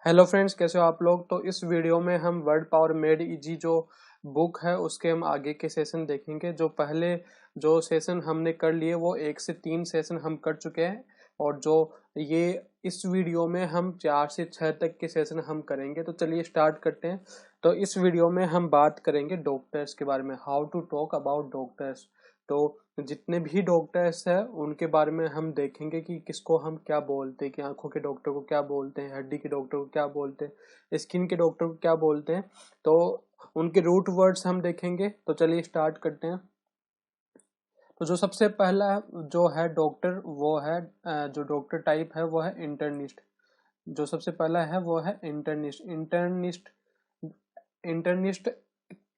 Hello friends, कैसे हो आप लोग। तो इस वीडियो में हम वर्ड पावर मेड इजी जो बुक है उसके हम आगे के सेशन देखेंगे। जो पहले जो सेशन हमने कर लिए वो 1 से 3 सेशन हम कर चुके हैं, और जो ये इस वीडियो में हम 4 से 6 तक के सेशन हम करेंगे। तो चलिए स्टार्ट करते हैं। तो इस वीडियो में हम बात करेंगे डॉक्टर्स के बारे में, how to talk about doctors. तो जितने भी डॉक्टर्स हैं उनके बारे में हम देखेंगे कि किसको हम क्या बोलते हैं, कि आंखों के डॉक्टर को क्या बोलते हैं, हड्डी के डॉक्टर को क्या बोलते हैं, स्किन के डॉक्टर को क्या बोलते हैं। तो उनके रूट वर्ड्स हम देखेंगे। तो चलिए स्टार्ट करते हैं। तो जो सबसे पहला जो है डॉक्टर वो है जो डॉक्टर टाइप है वो है इंटर्निस्ट। जो सबसे पहला है वो है इंटर्निस्ट। इंटर्निस्ट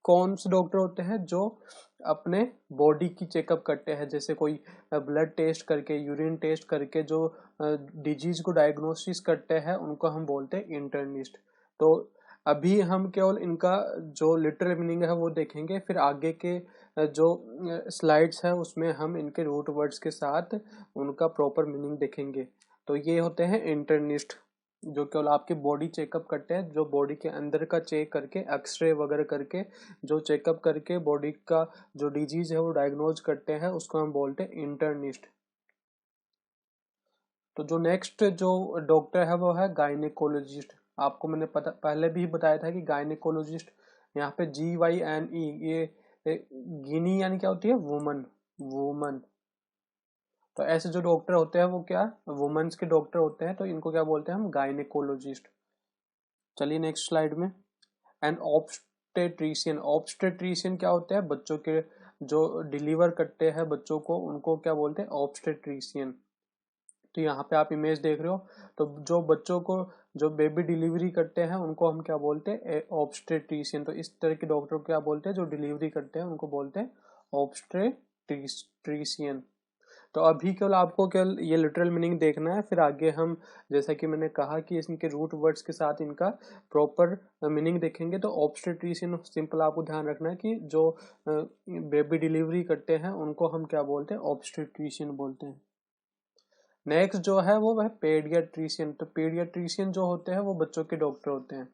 कौन से डॉक्टर होते हैं जो अपने बॉडी की चेकअप करते हैं, जैसे कोई ब्लड टेस्ट करके, यूरिन टेस्ट करके जो डिजीज को डायग्नोसिस करते हैं उनको हम बोलते हैं इंटर्निस्ट। तो अभी हम केवल इनका जो लिटरल मीनिंग है वो देखेंगे, फिर आगे के जो स्लाइड्स है उसमें हम इनके रूट वर्ड्स के साथ उनका प्रॉपर मीनिंग देखेंगे। तो ये होते हैं इंटर्निस्ट, जो केवल आपकी बॉडी चेकअप करते हैं, जो बॉडी के अंदर का चेक करके, एक्सरे वगैरह करके, जो चेकअप करके बॉडी का जो डिजीज है वो डायग्नोज करते हैं, उसको हम बोलते हैं इंटर्निस्ट। तो जो नेक्स्ट जो डॉक्टर है वो है गायनेकोलॉजिस्ट। आपको मैंने पहले भी बताया था कि गायनेकोलॉजिस्ट, यहाँ पे GYNE, ये गिनी यानी क्या होती है, वुमन। वुमन। तो ऐसे जो डॉक्टर होते हैं वो क्या, वुमेन्स के डॉक्टर होते हैं, तो इनको क्या बोलते हैं हम, गायनेकोलॉजिस्ट। चलिए नेक्स्ट स्लाइड में। And obstetrician. ऑब्स्टेट्रिशियन क्या होता है, बच्चों के जो डिलीवर करते हैं बच्चों को, उनको क्या बोलते हैं, ऑब्स्टेट्रिशियन। तो यहाँ पे आप इमेज देख रहे हो, तो जो बच्चों को जो बेबी डिलीवरी करते हैं उनको हम क्या बोलते हैं, ऑब्स्टेट्रिशियन। तो इस तरह के डॉक्टर को क्या बोलते हैं, जो डिलीवरी करते हैं उनको बोलते हैं ऑब्स्टेट्रिशियन। तो अभी केवल आपको केवल ये लिटरल मीनिंग देखना है, फिर आगे हम, जैसा कि मैंने कहा कि इनके रूट वर्ड्स के साथ इनका प्रॉपर मीनिंग देखेंगे। तो ऑब्स्टेट्रिशियन सिंपल आपको ध्यान रखना है कि जो बेबी डिलीवरी करते हैं उनको हम क्या बोलते हैं, ऑब्स्टेट्रिशियन बोलते हैं। नेक्स्ट जो है वो है पेडियाट्रिशियन। तो पेडियाट्रिशियन जो होते हैं वो बच्चों के डॉक्टर होते हैं।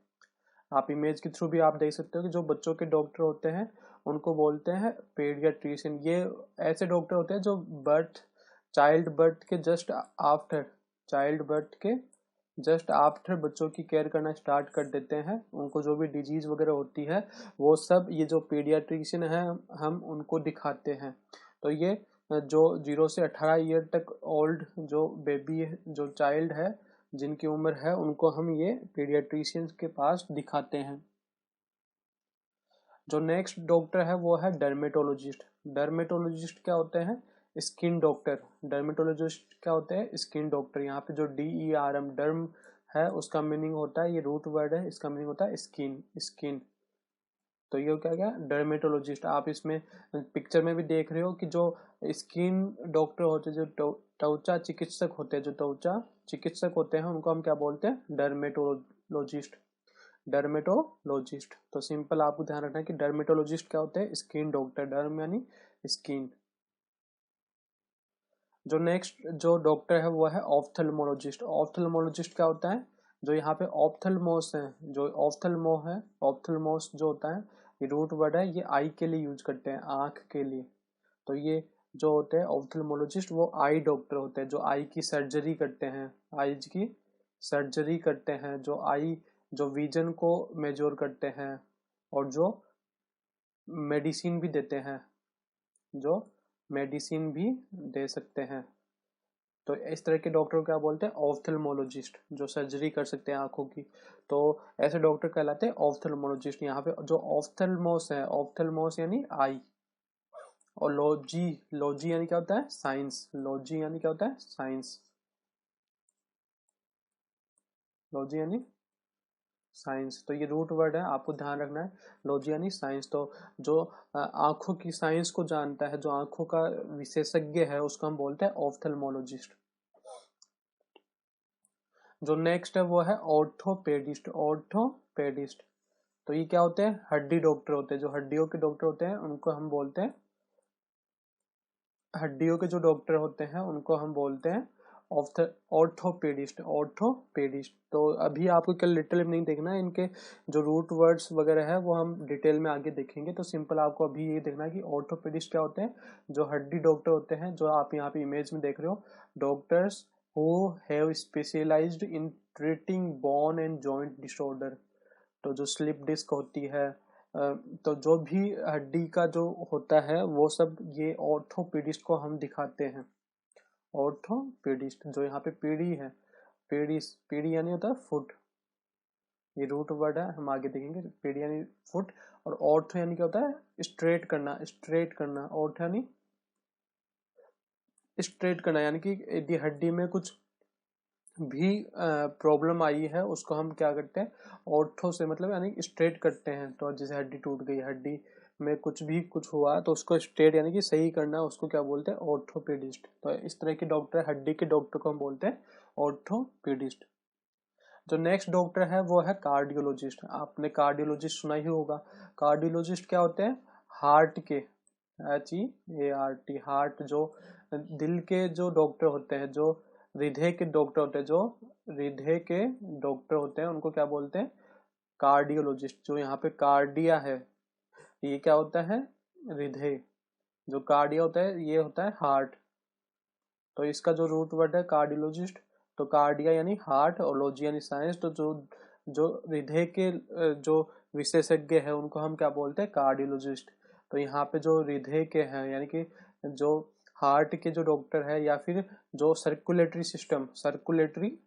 आप इमेज के थ्रू भी आप देख सकते हो कि जो बच्चों के डॉक्टर होते हैं उनको बोलते हैं पेडियाट्रिशियन। ये ऐसे डॉक्टर होते हैं जो चाइल्ड बर्थ के जस्ट आफ्टर, चाइल्ड बर्थ के जस्ट आफ्टर बच्चों की केयर करना स्टार्ट कर देते हैं। उनको जो भी डिजीज वगैरह होती है वो सब ये जो पीडियाट्रिशियन है हम उनको दिखाते हैं। तो ये जो 0 से 18 ईयर तक ओल्ड जो बेबी है, जो चाइल्ड है, जिनकी उम्र है, उनको हम ये पीडियाट्रिशियन के पास दिखाते हैं। जो नेक्स्ट डॉक्टर है वो है डर्मेटोलॉजिस्ट। डर्मेटोलॉजिस्ट क्या होते हैं, स्किन डॉक्टर। डर्मेटोलॉजिस्ट क्या होते हैं, स्किन डॉक्टर। यहाँ पे जो DERM डर्म है उसका मीनिंग होता है, ये रूट वर्ड है, इसका मीनिंग होता है स्किन। स्किन। तो ये क्या क्या, डर्मेटोलॉजिस्ट। आप इसमें पिक्चर में भी देख रहे हो कि जो स्किन डॉक्टर होते हैं, जो त्वचा चिकित्सक होते हैं, जो त्वचा चिकित्सक होते हैं उनको हम क्या बोलते हैं, डर्मेटोलॉजिस्ट। डर्मेटोलॉजिस्ट। तो सिंपल आपको ध्यान रखना है कि डर्मेटोलॉजिस्ट क्या होते हैं, स्किन डॉक्टर। डर्म यानी स्किन। जो नेक्स्ट जो डॉक्टर है वो है ऑफ्थेल्मोलॉजिस्ट। ऑफ्थेल्मोलॉजिस्ट क्या होता है, जो यहाँ पे ऑफ्थेल्मोस है, जो ऑफ्थेल्मो है, ऑफ्थेल्मोस जो होता है, ये रूट वर्ड है, ये आई के लिए यूज करते हैं, आंख के लिए। तो ये जो होते हैं ऑफ्थेल्मोलॉजिस्ट वो आई डॉक्टर होते हैं, जो आई की सर्जरी करते हैं, आईज की सर्जरी करते हैं, जो आई जो विजन को मेजर करते हैं, और जो मेडिसिन भी देते हैं, जो मेडिसिन भी दे सकते हैं। तो इस तरह के डॉक्टर को क्या बोलते हैं, ऑफ्थेल्मोलॉजिस्ट, जो सर्जरी कर सकते हैं आंखों की। तो ऐसे डॉक्टर कहलाते हैं ऑफ्थेल्मोलॉजिस्ट। यहाँ पे जो ऑफ्थेल्मोस है, ऑफ्थेल्मोस यानी आई, और लॉजी, लॉजी यानी क्या होता है, साइंस। लॉजी यानी क्या होता है, साइंस। लॉजी यानी साइंस। तो ये रूट वर्ड है, आपको ध्यान रखना है, लॉजी यानी साइंस। तो जो आंखों की साइंस को जानता है, जो आंखों का विशेषज्ञ है, उसको हम बोलते हैं ऑफ्थेल्मोलॉजिस्ट। जो नेक्स्ट है वो है ऑर्थोपेडिस्ट। ऑर्थोपेडिस्ट। तो ये क्या होते हैं, हड्डी डॉक्टर होते हैं, जो हड्डियों के डॉक्टर होते हैं उनको हम बोलते हैं, हड्डियों के जो डॉक्टर होते हैं उनको हम बोलते हैं ऑर्थोपेडिस्ट। ऑर्थोपेडिस्ट तो अभी आपको क्या लिटिल मीनिंग देखना है, इनके जो रूट वर्ड्स वगैरह है वो हम डिटेल में आगे देखेंगे। तो सिंपल आपको अभी ये देखना है कि ऑर्थोपेडिस्ट क्या होते हैं। जो हड्डी डॉक्टर होते हैं, जो आप यहाँ पे इमेज में देख रहे हो, doctors who have specialized in treating bone and joint disorder. तो जो स्लिप डिस्क होती है, तो जो भी हड्डी का जो होता है वो सब ये ऑर्थोपेडिस्ट को हम दिखाते हैं। ऑर्थोपेडिस्ट, जो यहाँ पे पीढ़ी है, पीढ़ी, पीढ़ी यानी होता है फुट, ये रूट वर्ड है, हम आगे देखेंगे। पीढ़ी यानी फुट, और ऑर्थो यानी क्या होता है, स्ट्रेट करना, स्ट्रेट करना। ऑर्थो यानी स्ट्रेट करना, यानी कि यदि हड्डी में कुछ भी प्रॉब्लम आई है उसको हम क्या करते हैं, ऑर्थो से मतलब यानी स्ट्रेट करते हैं। तो जैसे हड्डी टूट गई, हड्डी में कुछ भी कुछ हुआ तो उसको स्ट्रेट यानी कि सही करना, उसको क्या बोलते हैं, ऑर्थोपेडिस्ट। तो इस तरह के डॉक्टर, हड्डी के डॉक्टर को हम बोलते हैं ऑर्थोपेडिस्ट। जो नेक्स्ट डॉक्टर है वो है कार्डियोलॉजिस्ट। आपने कार्डियोलॉजिस्ट सुना ही होगा। कार्डियोलॉजिस्ट क्या होते हैं, हार्ट के, HEART, हार्ट, जो दिल के जो डॉक्टर होते हैं, जो हृदय के डॉक्टर होते हैं, जो हृदय के डॉक्टर होते हैं उनको क्या बोलते हैं, कार्डियोलॉजिस्ट। जो यहाँ पे कार्डिया है, ये क्या होता है, हृदय। जो कार्डिया होता है ये होता है हार्ट। तो इसका जो रूट वर्ड है कार्डियोलॉजिस्ट, तो कार्डिया यानी हार्ट और लॉजी यानी साइंस। तो जो जो हृदय के जो विशेषज्ञ है उनको हम क्या बोलते हैं, कार्डियोलॉजिस्ट। तो यहाँ पे जो हृदय के हैं यानी कि जो हार्ट के जो डॉक्टर है, या फिर जो सर्कुलेटरी सिस्टम, सर्कुलेटरी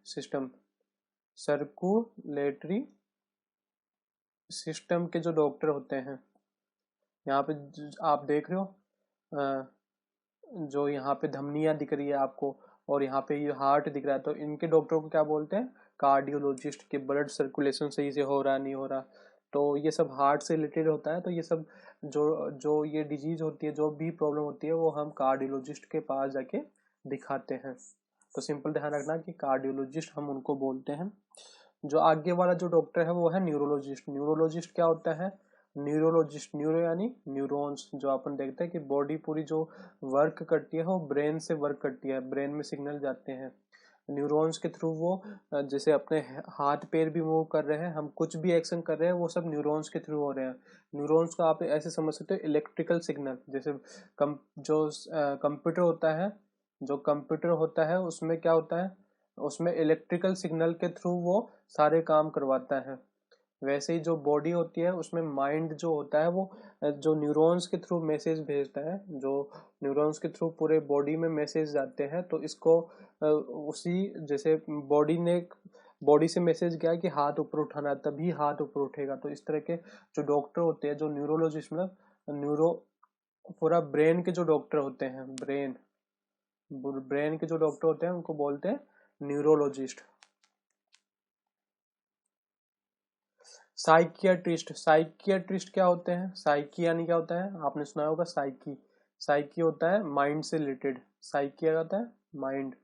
सिस्टम के जो डॉक्टर होते हैं, यहाँ पे आप देख रहे हो जो यहाँ पे धमनियां दिख रही है आपको, और यहाँ पे ये हार्ट दिख रहा है, तो इनके डॉक्टर को क्या बोलते हैं, कार्डियोलॉजिस्ट। के ब्लड सर्कुलेशन सही से हो रहा है नहीं हो रहा, तो ये सब हार्ट से रिलेटेड होता है। तो ये सब जो जो ये डिजीज होती है, जो भी प्रॉब्लम होती है, वो हम कार्डियोलॉजिस्ट के पास जाके दिखाते हैं। तो सिंपल ध्यान रखना कि कार्डियोलॉजिस्ट हम उनको बोलते हैं। जो आगे वाला जो डॉक्टर है वो है न्यूरोलॉजिस्ट। न्यूरोलॉजिस्ट क्या होता है, न्यूरोलॉजिस्ट, न्यूरो यानी न्यूरॉन्स। जो अपन देखते हैं कि बॉडी पूरी जो वर्क करती है वो ब्रेन से वर्क करती है, ब्रेन में सिग्नल जाते हैं न्यूरॉन्स के थ्रू। वो जैसे अपने हाथ पैर भी मूव कर रहे हैं, हम कुछ भी एक्शन कर रहे हैं, वो सब न्यूरॉन्स के थ्रू हो रहे हैं। न्यूरॉन्स को आप ऐसे समझ सकते हो, इलेक्ट्रिकल सिग्नल। जैसे कंप्यूटर होता है, जो कंप्यूटर होता है उसमें क्या होता है, उसमें इलेक्ट्रिकल सिग्नल के थ्रू वो सारे काम करवाता है। वैसे ही जो बॉडी होती है उसमें माइंड जो होता है वो जो न्यूरॉन्स के थ्रू मैसेज भेजता है, जो न्यूरॉन्स के थ्रू पूरे बॉडी में मैसेज जाते हैं। तो इसको उसी जैसे बॉडी से मैसेज गया कि हाथ ऊपर उठाना, तभी हाथ ऊपर उठेगा। तो इस तरह के जो डॉक्टर होते हैं, जो न्यूरोलॉजिस्ट, मतलब न्यूरो पूरा ब्रेन के जो डॉक्टर होते हैं, ब्रेन के जो डॉक्टर होते हैं उनको बोलते हैं न्यूरोलॉजिस्ट। साइकियाट्रिस्ट, साइकियाट्रिस्ट क्या होते हैं, साइकी यानी क्या होता है, आपने सुना होगा साइकी। साइकी होता है माइंड से रिलेटेड, साइकी क्या होता है, माइंड,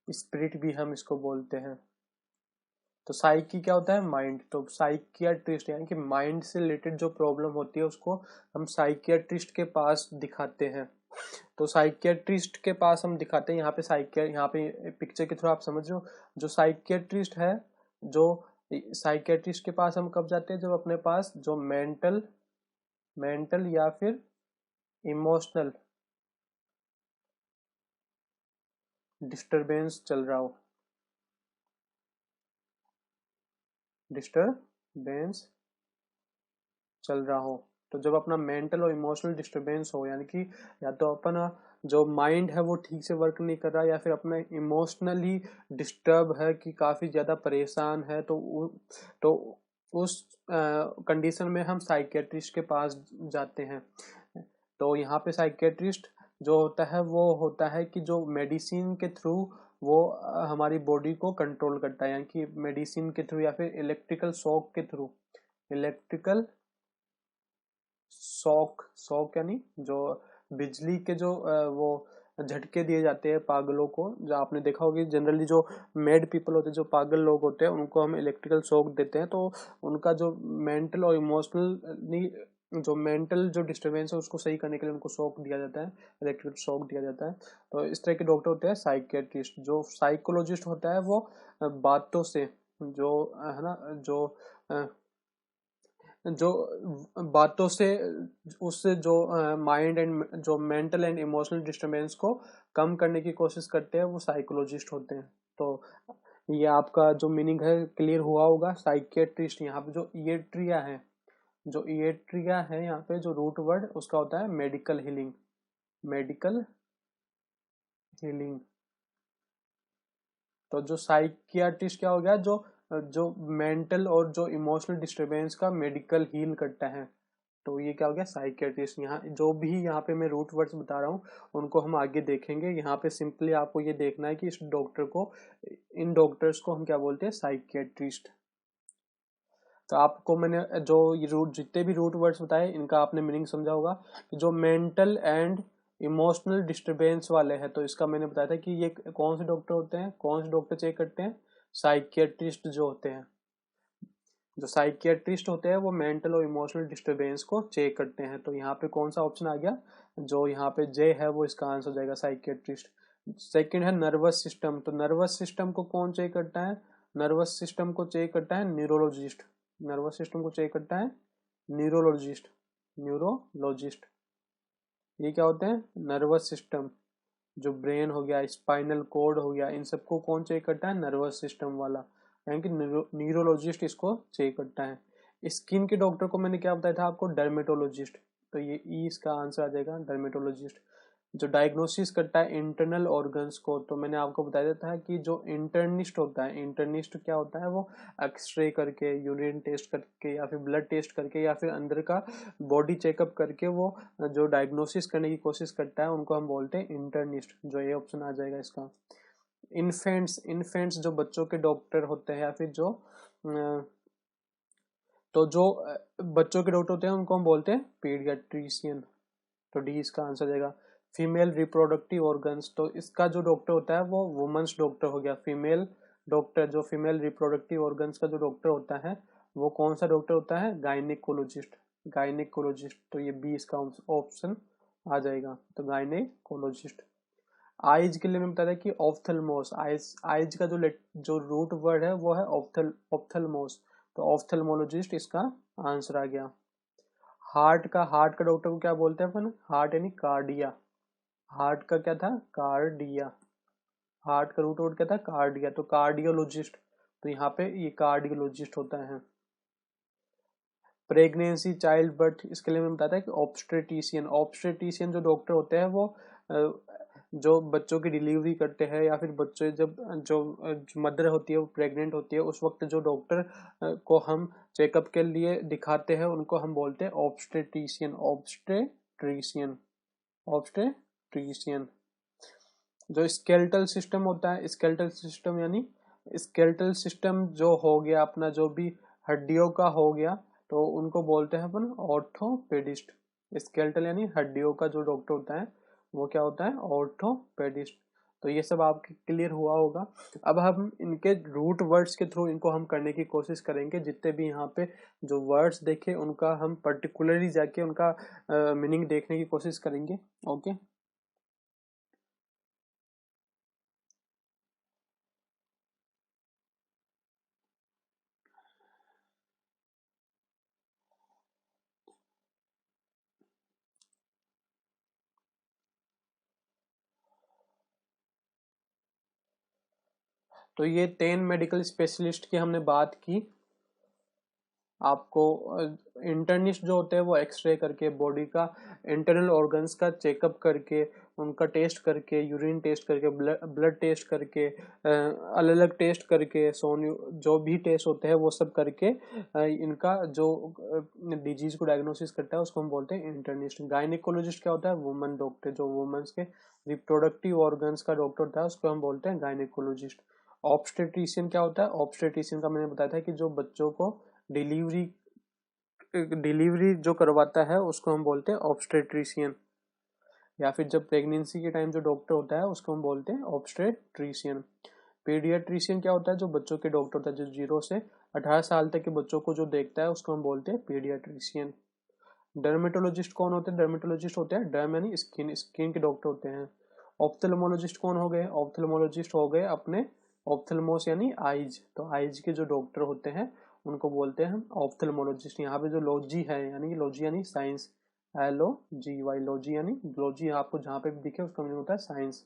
स्पिरिट भी हम इसको बोलते हैं। तो साइकी क्या होता है, माइंड। तो साइकियाट्रिस्ट यानी कि माइंड से रिलेटेड जो प्रॉब्लम होती है उसको हम साइकियाट्रिस्ट के पास दिखाते हैं। तो साइकियाट्रिस्ट के पास हम दिखाते हैं। यहाँ पे पिक्चर के थ्रू आप समझ रहे हो, जो साइकियाट्रिस्ट है, जो साइकियाट्रिस्ट के पास हम कब जाते हैं, जब अपने पास जो मेंटल या फिर इमोशनल डिस्टरबेंस चल रहा हो, डिस्टरबेंस चल रहा हो। तो जब अपना मेंटल और इमोशनल डिस्टरबेंस हो, यानी कि या तो अपना जो माइंड है वो ठीक से वर्क नहीं कर रहा, या फिर अपना इमोशनली डिस्टर्ब है कि काफी ज्यादा परेशान है, तो उस कंडीशन में हम साइकियाट्रिस्ट के पास जाते हैं। तो यहाँ पे साइकियाट्रिस्ट जो होता है वो होता है कि जो मेडिसिन के थ्रू वो हमारी बॉडी को कंट्रोल करता है, यानी कि मेडिसिन के थ्रू या फिर इलेक्ट्रिकल शॉक के थ्रू। इलेक्ट्रिकल शॉक यानी जो बिजली के जो वो झटके दिए जाते हैं पागलों को, जो आपने देखा होगा जनरली जो मेड पीपल होते हैं, जो पागल लोग होते हैं, उनको हम इलेक्ट्रिकल शॉक देते हैं। तो उनका जो मेंटल और इमोशनली जो मेंटल जो डिस्टर्बेंस है उसको सही करने के लिए उनको शॉक दिया जाता है, इलेक्ट्रिक शॉक दिया जाता है। तो इस तरह के डॉक्टर होते हैं साइकियाट्रिस्ट। जो साइकोलॉजिस्ट होता है वो बातों से, जो है ना, जो बातों से उससे जो माइंड एंड जो मेंटल एंड इमोशनल डिस्टर्बेंस को कम करने की कोशिश करते हैं, वो साइकोलॉजिस्ट होते हैं। तो ये आपका जो मीनिंग है क्लियर हुआ होगा। साइकियाट्रिस्ट, यहाँ पे जो इएट्रिया है, जो इएट्रिया है यहाँ पे जो रूट वर्ड उसका होता है मेडिकल हीलिंग, मेडिकल हीलिंग। तो जो साइकियाट्रिस्ट क्या हो गया, जो जो मेंटल और जो इमोशनल डिस्टरबेंस का मेडिकल हील करता है। तो ये क्या हो गया, साइकियाट्रिस्ट। यहाँ जो भी यहाँ पे मैं रूट वर्ड्स बता रहा हूँ उनको हम आगे देखेंगे। यहाँ पे सिंपली आपको ये देखना है कि इस डॉक्टर को, इन डॉक्टर्स को हम क्या बोलते हैं, साइकियाट्रिस्ट। तो आपको मैंने जो ये रूट, जितने भी रूट वर्ड्स बताए इनका आपने मीनिंग समझा होगा। जो मेंटल एंड इमोशनल डिस्टरबेंस वाले हैं, तो इसका मैंने बताया था कि ये कौन से डॉक्टर होते हैं, कौन से डॉक्टर चेक करते हैं, साइकियाट्रिस्ट जो होते हैं। जो साइकियाट्रिस्ट होते हैं वो मेंटल और इमोशनल डिस्टरबेंस को चेक करते हैं। तो यहाँ पे कौन सा ऑप्शन आ गया, जो यहाँ पे जे है वो इसका आंसर हो जाएगा, साइकियाट्रिस्ट। सेकंड है नर्वस सिस्टम। तो नर्वस सिस्टम को कौन चेक करता है, नर्वस सिस्टम को चेक करता है न्यूरोलॉजिस्ट। नर्वस सिस्टम को चेक करता है न्यूरोलॉजिस्ट, न्यूरोलॉजिस्ट। ये क्या होते हैं, नर्वस सिस्टम, जो ब्रेन हो गया, स्पाइनल कोड हो गया, इन सबको कौन चेक करता है, नर्वस सिस्टम वाला, यानी कि न्यूरोलॉजिस्ट इसको चेक करता है। स्किन के डॉक्टर को मैंने क्या बताया था आपको, डर्मेटोलॉजिस्ट। तो ये ई इसका आंसर आ जाएगा, डर्मेटोलॉजिस्ट। जो डायग्नोसिस करता है इंटरनल ऑर्गन्स को, तो मैंने आपको बताया था कि जो इंटर्निस्ट होता है, इंटर्निस्ट क्या होता है, वो एक्सरे करके, यूरिन टेस्ट करके, या फिर ब्लड टेस्ट करके, या फिर अंदर का बॉडी चेकअप करके वो जो डायग्नोसिस करने की कोशिश करता है उनको हम बोलते हैं इंटर्निस्ट। जो ये ऑप्शन आ जाएगा इसका। इन्फेंट्स, इन्फेंट्स जो बच्चों के डॉक्टर होते हैं, या फिर जो तो जो बच्चों के डॉक्टर होते हैं उनको हम बोलते हैं पीडियाट्रिशियन। तो डी इसका आंसर देगा। फीमेल रिप्रोडक्टिव ऑर्गन्स, तो इसका जो डॉक्टर होता है वो वुमेन्स डॉक्टर हो गया। फीमेल डॉक्टर, जो फीमेल रिप्रोडक्टिव ऑर्गन्स का जो डॉक्टर होता है वो कौन सा डॉक्टर होता है, गायनेकोलॉजिस्ट, गायनेकोलॉजिस्ट। तो ये बी इसका ऑप्शन आ जाएगा, तो गायनेकोलॉजिस्ट। आइज के लिए मैं बता था कि ऑफ्थल्मोस, आइज, आइज का जो रूट वर्ड है वो है ऑफ्थल्मोस। तो ऑफ्थल्मोलॉजिस्ट इसका आंसर आ गया। हार्ट का डॉक्टर को क्या बोलते हैं अपन, हार्ट यानी कार्डिया। हार्ट का क्या था, कार्डिया। हार्ट का रूट वर्ड क्या था, कार्डिया, तो कार्डियोलॉजिस्ट। तो यहाँ पे ये कार्डियोलॉजिस्ट होता है। प्रेगनेंसी, चाइल्ड बर्थ, इसके लिए मैं बताता है कि ऑब्स्टेट्रिशियन। ऑब्स्टेट्रिशियन जो डॉक्टर होते हैं वो जो बच्चों की डिलीवरी करते हैं, या फिर बच्चे जब जो मदर होती है वो प्रेग्नेंट होती है, उस वक्त जो डॉक्टर को हम चेकअप के लिए दिखाते हैं उनको हम बोलते हैं ऑब्स्टेट्रिशियन, ऑब्स्टेट्रिशियन, ऑब्स्टेट्रिशियन। जो स्केलेटल सिस्टम होता है, स्केलेटल सिस्टम यानी, स्केलेटल सिस्टम जो हो गया अपना, जो भी हड्डियों का हो गया, तो उनको बोलते हैं अपन ऑर्थोपेडिस्ट। स्केलेटल यानी हड्डियों का जो डॉक्टर होता है वो क्या होता है, ऑर्थोपेडिस्ट। तो ये सब आपके क्लियर हुआ होगा। अब हम इनके रूट वर्ड्स के थ्रू इनको हम करने की कोशिश करेंगे। जितने भी यहाँ पे जो वर्ड्स देखे उनका हम पर्टिकुलरली जाके उनका मीनिंग देखने की कोशिश करेंगे। ओके। तो ये 10 मेडिकल स्पेशलिस्ट की हमने बात की। आपको इंटर्निस्ट जो होते हैं वो एक्सरे करके, बॉडी का इंटरनल ऑर्गन्स का चेकअप करके, उनका टेस्ट करके, यूरिन टेस्ट करके, ब्लड टेस्ट करके, अलग अलग टेस्ट करके, सोनियो जो भी टेस्ट होते हैं वो सब करके इनका जो डिजीज को डायग्नोसिस करता है उसको हम बोलते हैं इंटर्निस्ट। गायनिकोलॉजिस्ट क्या होता है, वुमन डॉक्टर, जो वुमेन्स के रिप्रोडक्टिव ऑर्गन्स का डॉक्टर होता है उसको हम बोलते हैं गायनिकोलॉजिस्ट। ऑब्स्टेट्रिशियन क्या होता है, ऑब्स्टेट्रिशियन का मैंने बताया था कि जो बच्चों को डिलीवरी डिलीवरी जो करवाता है उसको हम बोलते हैं ऑब्स्टेट्रिशियन। या फिर जब प्रेगनेंसी के टाइम जो डॉक्टर होता है उसको हम बोलते हैं ऑब्स्टेट्रिशियन। पीडियाट्रिशियन क्या होता है, जो बच्चों के डॉक्टर होता है, जो 0 से 18 साल तक के बच्चों को जो देखता है उसको हम बोलते हैं पीडियाट्रिशियन। डर्मेटोलॉजिस्ट कौन होते हैं? डर्मेटोलॉजिस्ट होते हैं डर्म यानी स्किन, स्किन के डॉक्टर होते हैं। ऑप्थेल्मोलॉजिस्ट कौन हो गए? ऑप्थेल्मोलॉजिस्ट हो गए अपने ऑप्थेल्मोस यानी आइज, तो आइज के जो डॉक्टर होते हैं उनको बोलते हैं हम ऑप्थेल्मोलॉजिस्ट। यहाँ पे जो लॉजी है यानी लॉजी यानी साइंस, LOGY, लॉजी यानी लॉजी आपको जहाँ पे भी दिखे उसका मीनिंग होता है साइंस,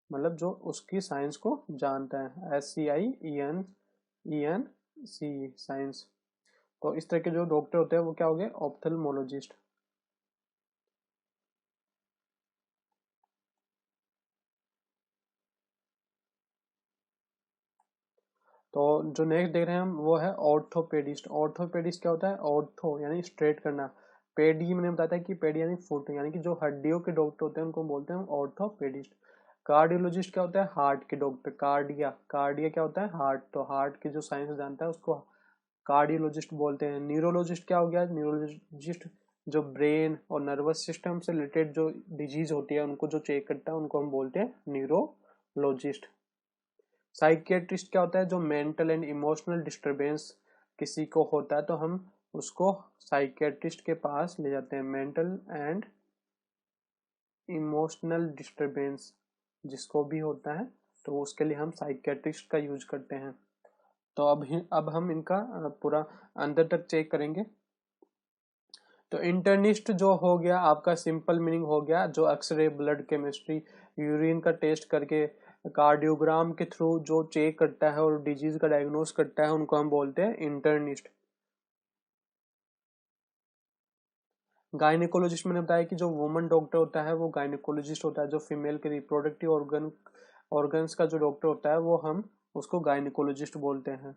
मतलब जो उसकी साइंस को जानता है, SCIENC साइंस। तो इस तरह के जो डॉक्टर होते हैं वो क्या हो गए? ऑप्थेल्मोलॉजिस्ट। तो जो नेक्स्ट देख रहे हैं हम वो है ऑर्थोपेडिस्ट। ऑर्थोपेडिस्ट क्या होता है? ऑर्थो यानी स्ट्रेट करना, पेडी मैंने बताया था कि पेडी यानी फुट, यानी कि जो हड्डियों के डॉक्टर होते हैं उनको बोलते हैं ऑर्थोपेडिस्ट। कार्डियोलॉजिस्ट क्या होता है? हार्ट के डॉक्टर, कार्डिया, कार्डिया क्या होता है? हार्ट, तो हार्ट की जो साइंस जानता है उसको कार्डियोलॉजिस्ट बोलते हैं। न्यूरोलॉजिस्ट क्या हो गया? न्यूरोलॉजिस्ट जो ब्रेन और नर्वस सिस्टम से रिलेटेड जो डिजीज होती है उनको जो चेक करता है उनको हम बोलते हैं न्यूरोलॉजिस्ट। साइकियाट्रिस्ट क्या होता है? जो मेंटल एंड इमोशनल डिस्टरबेंस किसी को होता है तो हम उसको साइकियाट्रिस्ट के पास ले जाते हैं। मेंटल एंड इमोशनल डिस्टरबेंस जिसको भी होता है तो उसके लिए हम साइकियाट्रिस्ट का यूज करते हैं। तो अब हम इनका पूरा अंदर तक चेक करेंगे। तो इंटर्निस्ट जो हो गया आपका सिंपल मीनिंग हो गया जो एक्सरे, ब्लड केमिस्ट्री, यूरिन का टेस्ट करके कार्डियोग्राम के थ्रू जो चेक करता है और डिजीज का डायग्नोस करता है उनको हम बोलते हैं इंटर्निस्ट। गायनेकोलॉजिस्ट मैंने बताया कि जो वुमन डॉक्टर होता है वो गायनेकोलॉजिस्ट होता है, जो फीमेल के रिप्रोडक्टिव ऑर्गन्स का जो डॉक्टर होता है वो हम उसको गायनेकोलॉजिस्ट बोलते हैं।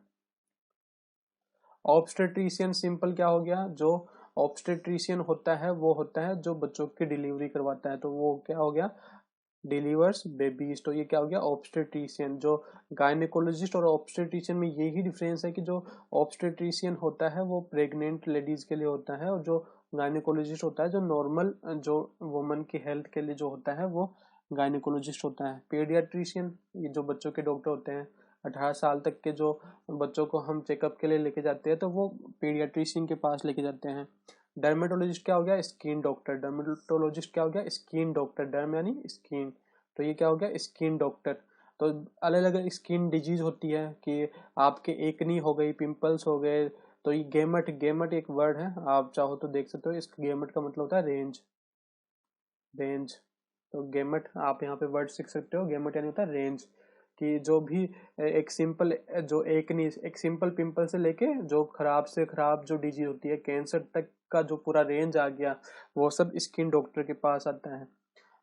ऑब्स्टेट्रिशियन सिंपल क्या हो गया? जो ऑब्स्टेट्रिशियन होता है वो होता है जो बच्चों की डिलीवरी करवाता है, तो वो क्या हो गया? Delivers babies. तो ये क्या हो गया? ऑब्स्टेट्रिशियन। जो गायनेकोलॉजिस्ट और ऑब्स्टेट्रिशियन में यही डिफरेंस है कि जो ऑब्स्टेट्रिशियन होता है वो प्रेग्नेंट लेडीज के लिए होता है और जो गायनेकोलॉजिस्ट होता है जो नॉर्मल जो वुमन की हेल्थ के लिए जो होता है वो गायनेकोलॉजिस्ट होता है। पीडियाट्रिशियन ये जो बच्चों के डॉक्टर होते हैं, 18 साल तक के जो बच्चों को हम चेकअप के लिए लेके जाते हैं तो वो पीडियाट्रिशियन के पास लेके जाते हैं। डर्मेटोलॉजिस्ट क्या हो गया? Skin doctor. डर्मेटोलॉजिस्ट क्या हो गया? स्किन डॉक्टर, डर्म यानी स्किन, तो ये क्या हो गया? Skin doctor. तो अलग अलग स्किन डिजीज होती है कि आपके एकनी हो गई, पिंपल्स हो गए, तो ये गेमट, गेमट एक वर्ड है, आप चाहो तो देख सकते हो, इस गेमट का मतलब होता है रेंज, रेंज। तो गेमट आप यहाँ पे वर्ड सीख सकते हो, गेमट यानी होता है रेंज, कि जो भी एक सिंपल जो एक सिंपल पिंपल से लेके जो खराब से खराब जो डिजीज होती है कैंसर तक का जो पूरा रेंज आ गया वो सब स्किन डॉक्टर के पास आता है।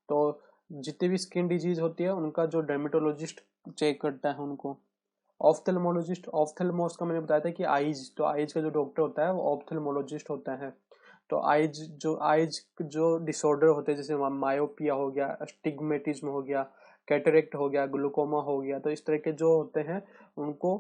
तो जितनी भी स्किन डिजीज होती है उनका जो डर्मेटोलॉजिस्ट चेक करता है उनको। ऑफ्थेल्मोलॉजिस्ट, ऑफ्थेल्मोस का मैंने बताया था कि आइज, तो आइज का जो डॉक्टर होता है वो ऑफ्थेल्मोलॉजिस्ट होता है। तो आइज जो डिसऑर्डर होते हैं जैसे मायोपिया हो गया, स्टिग्मेटिज्म हो गया, कैटरेक्ट हो गया, ग्लूकोमा हो गया, तो इस तरह के जो होते हैं उनको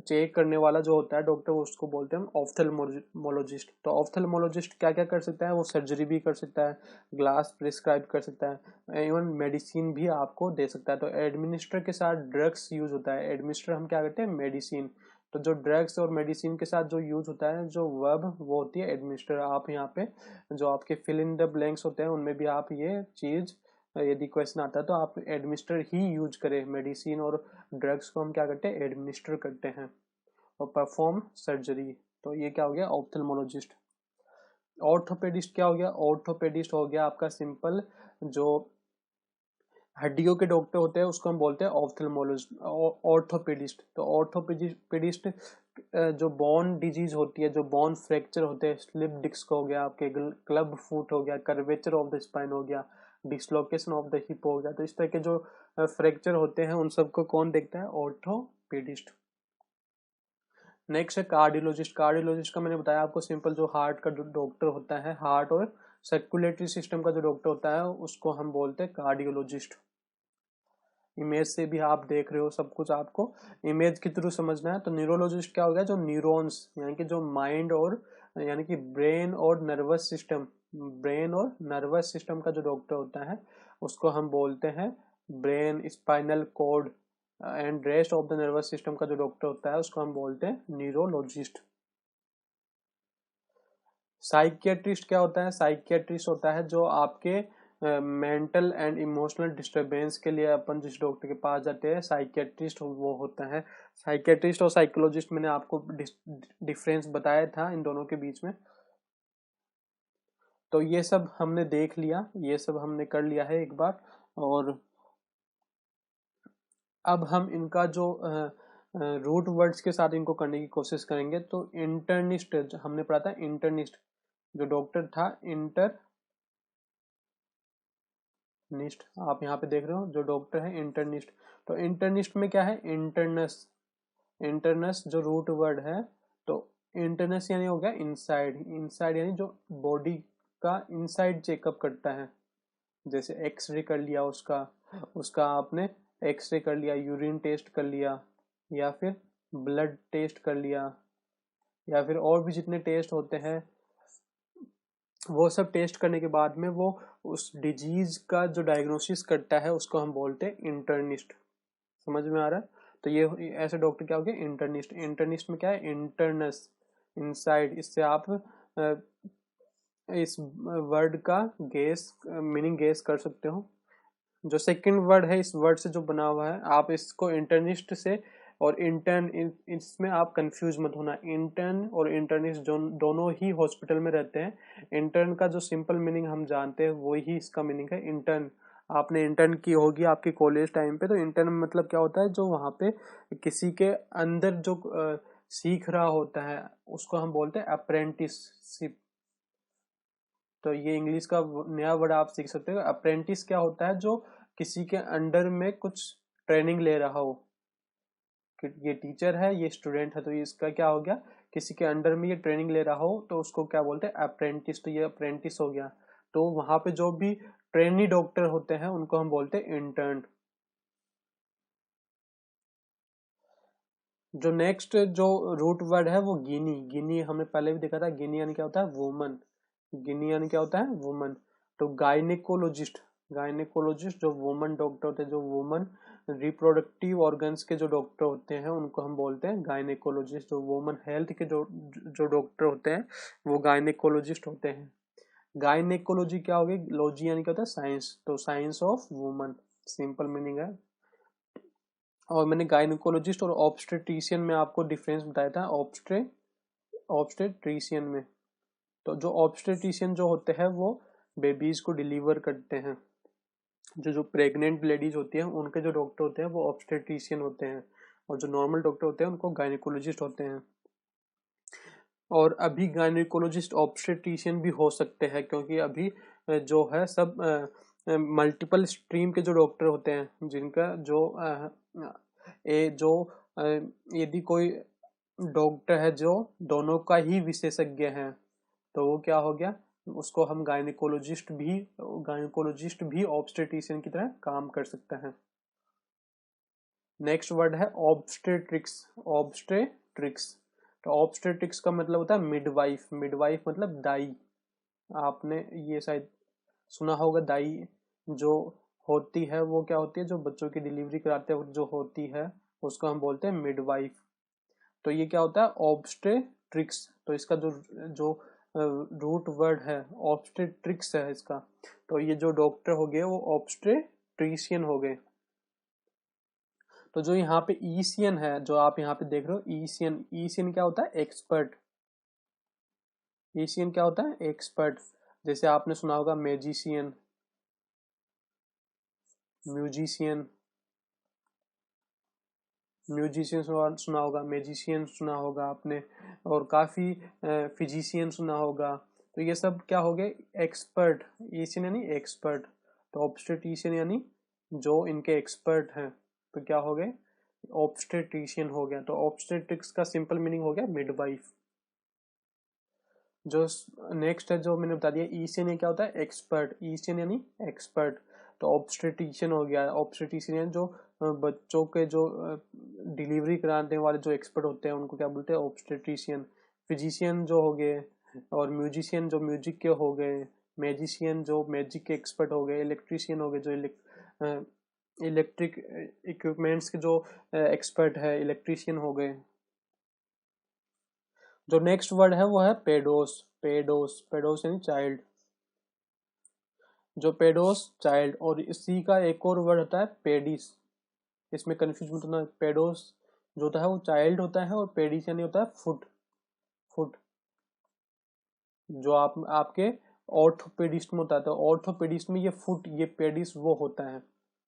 चेक करने वाला जो होता है डॉक्टर उसको बोलते हैं ऑफ्थेल्मोलॉजिस्ट। तो ऑफ्थेल्मोलॉजिस्ट क्या क्या कर सकता है? वो सर्जरी भी कर सकता है, ग्लास प्रिस्क्राइब कर सकता है, इवन मेडिसिन भी आपको दे सकता है। तो एडमिनिस्टर के साथ ड्रग्स यूज होता है, एडमिनिस्टर हम क्या करते हैं? मेडिसिन। तो जो ड्रग्स और मेडिसिन के साथ जो यूज होता है जो वर्ब वो होती है एडमिनिस्टर। आप यहाँ पे जो आपके फिल इन द ब्लैंक्स होते हैं उनमें भी आप ये चीज यदि क्वेश्चन आता है तो आप एडमिनिस्टर ही यूज करें। मेडिसिन और ड्रग्स को हम क्या करते हैं? एडमिनिस्टर करते हैं। और परफॉर्म सर्जरी, तो ये क्या हो गया? ऑप्थेल्मोलॉजिस्ट। ऑर्थोपेडिस्ट क्या हो गया? ऑर्थोपेडिस्ट हो गया आपका सिंपल जो हड्डियों के डॉक्टर होते हैं उसको हम बोलते हैं ऑप्थेल्मोलॉजिस्ट, ऑर्थोपेडिस्ट। तो ऑर्थोपेडिस्ट जो बोन डिजीज होती है, जो बोन फ्रैक्चर होते हैं, स्लिप डिस्क हो गया, आपके क्लब फुट हो गया, कर्वेचर ऑफ द स्पाइन हो गया, डिसलोकेशन ऑफ द हिप हो गया, तो इस तरह के जो फ्रैक्चर होते हैं उन सबको कौन देखता है? ऑर्थोपेडिस्ट। नेक्स्ट है कार्डियोलॉजिस्ट। कार्डियोलॉजिस्ट का मैंने बताया आपको सिंपल जो हार्ट का डॉक्टर होता है, हार्ट और सर्कुलेटरी सिस्टम का जो डॉक्टर होता है उसको हम बोलते हैं कार्डियोलॉजिस्ट। इमेज से भी आप देख रहे हो सब कुछ आपको इमेज के थ्रू समझना है। तो न्यूरोलॉजिस्ट क्या हो गया? जो न्यूरॉन्स यानी कि जो माइंड और यानी कि ब्रेन और नर्वस सिस्टम, ब्रेन और नर्वस सिस्टम का जो डॉक्टर होता है उसको हम बोलते हैं brain spinal cord and rest of the nervous system का जो डॉक्टर होता है उसको हम बोलते हैं न्यूरोलॉजिस्ट। साइकियाट्रिस्ट क्या होता है? साइकियाट्रिस्ट होता है जो आपके मेंटल एंड इमोशनल डिस्टरबेंस के लिए अपन जिस डॉक्टर के पास जाते हैं, साइकियाट्रिस्ट वो होता है। साइकियाट्रिस्ट और साइकोलॉजिस्ट मैंने आपको डिफरेंस बताया था इन दोनों के बीच में। तो ये सब हमने देख लिया, ये सब हमने कर लिया है एक बार। और अब हम इनका जो रूट वर्ड्स के साथ इनको करने की कोशिश करेंगे। तो इंटर्निस्ट हमने पढ़ा था, इंटर्निस्ट जो डॉक्टर था, इंटरनिस्ट आप यहाँ पे देख रहे हो, जो डॉक्टर है इंटर्निस्ट। तो इंटर्निस्ट में क्या है? इंटरनस, इंटरनस जो रूट वर्ड है, तो इंटरनस यानी हो गया इनसाइड, इनसाइड यानी जो बॉडी का इनसाइड चेकअप करता है। जैसे एक्सरे कर लिया उसका, उसका आपने एक्सरे कर लिया, यूरिन टेस्ट कर लिया, या फिर ब्लड टेस्ट कर लिया, या फिर और भी जितने टेस्ट होते हैं, वो सब टेस्ट करने के बाद में वो उस डिजीज का जो डायग्नोसिस करता है उसको हम बोलते हैं इंटर्निस्ट। समझ में आ रहा है? तो ये ऐसे डॉक्टर क्या हो गए? इंटर्निस्ट। इंटर्निस्ट में क्या है? Internus, inside. इससे आप इस वर्ड का गेस मीनिंग गेस कर सकते हो। जो सेकंड वर्ड है, इस वर्ड से जो बना हुआ है, आप इसको इंटर्निस्ट से और इंटर्न, इसमें आप कंफ्यूज मत होना। इंटर्न और इंटर्निस्ट जो दोनों ही हॉस्पिटल में रहते हैं। इंटर्न का जो सिंपल मीनिंग हम जानते हैं वही इसका मीनिंग है, इंटर्न। आपने इंटर्न की होगी आपके कॉलेज टाइम पे। तो इंटर्न मतलब क्या होता है? जो वहाँ पे किसी के अंदर जो सीख रहा होता है उसको हम बोलते हैं अप्रेंटिसशिप। तो ये इंग्लिश का नया वर्ड आप सीख सकते हो। अप्रेंटिस क्या होता है? जो किसी के अंडर में कुछ ट्रेनिंग ले रहा हो। कि ये टीचर है, ये स्टूडेंट है, तो इसका क्या हो गया? किसी के अंडर में ये ट्रेनिंग ले रहा हो तो उसको क्या बोलते हैं? अप्रेंटिस। तो ये अप्रेंटिस हो गया। तो वहां पे जो भी ट्रेनी डॉक्टर होते हैं उनको हम बोलते हैं इंटर्न। जो नेक्स्ट जो रूट वर्ड है वो गिनी। गिनी हमने पहले भी देखा था, गिनी यानी क्या होता है? वुमन। गिनी यानी क्या होता है? वुमन। तो गायनेकोलॉजिस्ट, गायनेकोलॉजिस्ट जो वुमन डॉक्टर होते हैं, जो वुमन रिप्रोडक्टिव ऑर्गन्स के जो डॉक्टर होते हैं उनको हम बोलते हैं गायनेकोलॉजिस्ट। जो वुमन हेल्थ के जो जो डॉक्टर होते हैं वो गायनेकोलॉजिस्ट होते हैं। गायनेकोलॉजी क्या होगी? लॉजी यानी क्या होता है? साइंस। तो science of woman, simple meaning है। और मैंने गायनेकोलॉजिस्ट और ऑब्स्टेट्रिशियन में आपको डिफरेंस बताया था, ऑब्स्टेट्रिशियन में। तो जो ऑब्स्टेट्रिशियन जो होते हैं वो बेबीज को डिलीवर करते हैं। जो जो प्रेग्नेंट लेडीज होती हैं उनके जो डॉक्टर होते हैं वो ऑब्स्टेट्रिशियन होते हैं, और जो नॉर्मल डॉक्टर होते हैं उनको गायनेकोलॉजिस्ट होते हैं। और अभी गायनेकोलॉजिस्ट ऑब्स्टेट्रिशियन भी हो सकते हैं, क्योंकि अभी जो है सब मल्टीपल स्ट्रीम के जो डॉक्टर होते हैं, जिनका जो यदि कोई डॉक्टर है जो दोनों का ही विशेषज्ञ है, तो वो क्या हो गया? उसको हम गायनेकोलॉजिस्ट भी ऑब्स्टेट्रिशियन की तरह काम कर सकते हैं। नेक्स्ट वर्ड है ऑब्स्टेट्रिक्स। ऑब्स्टेट्रिक्स, तो ऑब्स्टेट्रिक्स का मतलब होता है मिडवाइफ। मिडवाइफ मतलब दाई। आपने ये शायद सुना होगा, दाई जो होती है वो क्या होती है? जो बच्चों की डिलीवरी कराते हैं जो होती है उसको हम बोलते हैं मिडवाइफ। तो ये क्या होता है? ऑब्स्टेट्रिक्स। तो इसका जो जो रूट वर्ड है ऑब्स्टेट्रिक्स है इसका। तो ये जो डॉक्टर हो गए वो ऑब्स्टेट्रिशियन हो गए। तो जो यहाँ पे ईसियन है, जो आप यहाँ पे देख रहे हो, ईसियन, ईसियन क्या होता है? एक्सपर्ट। ईसियन क्या होता है? एक्सपर्ट। जैसे आपने सुना होगा मैजिशियन, म्यूजिशियन, म्यूजिशियन सुना होगा, मैजिशियन सुना होगा आपने, और काफी फिजिशियन सुना होगा। तो ये सब क्या हो गए? एक्सपर्ट। ईसियन यानी एक्सपर्ट। तो ऑब्स्टेट्रिशियन यानी जो इनके एक्सपर्ट हैं, तो क्या हो गए? ऑब्स्टेट्रिशियन हो गया। तो ऑब्स्टेट्रिक्स का सिंपल मीनिंग हो गया मिडवाइफ। जो नेक्स्ट है जो मैंने बता दिया, ईसियन ये क्या होता है? एक्सपर्ट। ईसियन यानी एक्सपर्ट। तो ऑब्स्टेट्रिशियन हो गया। ऑब्स्टेट्रिशियन जो बच्चों के जो डिलीवरी कराने वाले जो एक्सपर्ट होते हैं उनको क्या बोलते हैं? ऑब्स्टेट्रिशियन। फिजिशियन जो हो गए, और म्यूजिशियन जो म्यूजिक के हो गए, मैजिशियन जो मैजिक के एक्सपर्ट हो गए, इलेक्ट्रिशियन हो गए जो इलेक्ट्रिक इक्विपमेंट्स के जो एक्सपर्ट है, इलेक्ट्रिशियन हो गए। जो नेक्स्ट वर्ड है वो है पेडोस। पेडोस, पेडोस यानी चाइल्ड, जो पेडोस चाइल्ड, और इसी का एक और वर्ड होता है पेडिस, इसमें कंफ्यूज मत होना, पेडोस जो होता है वो चाइल्ड होता है और पेडिस यानी होता है फुट, फुट जो आपके ऑर्थोपेडिस्ट में होता है, तो ऑर्थोपेडिस्ट में ये फुट, ये पेडिस वो होता है,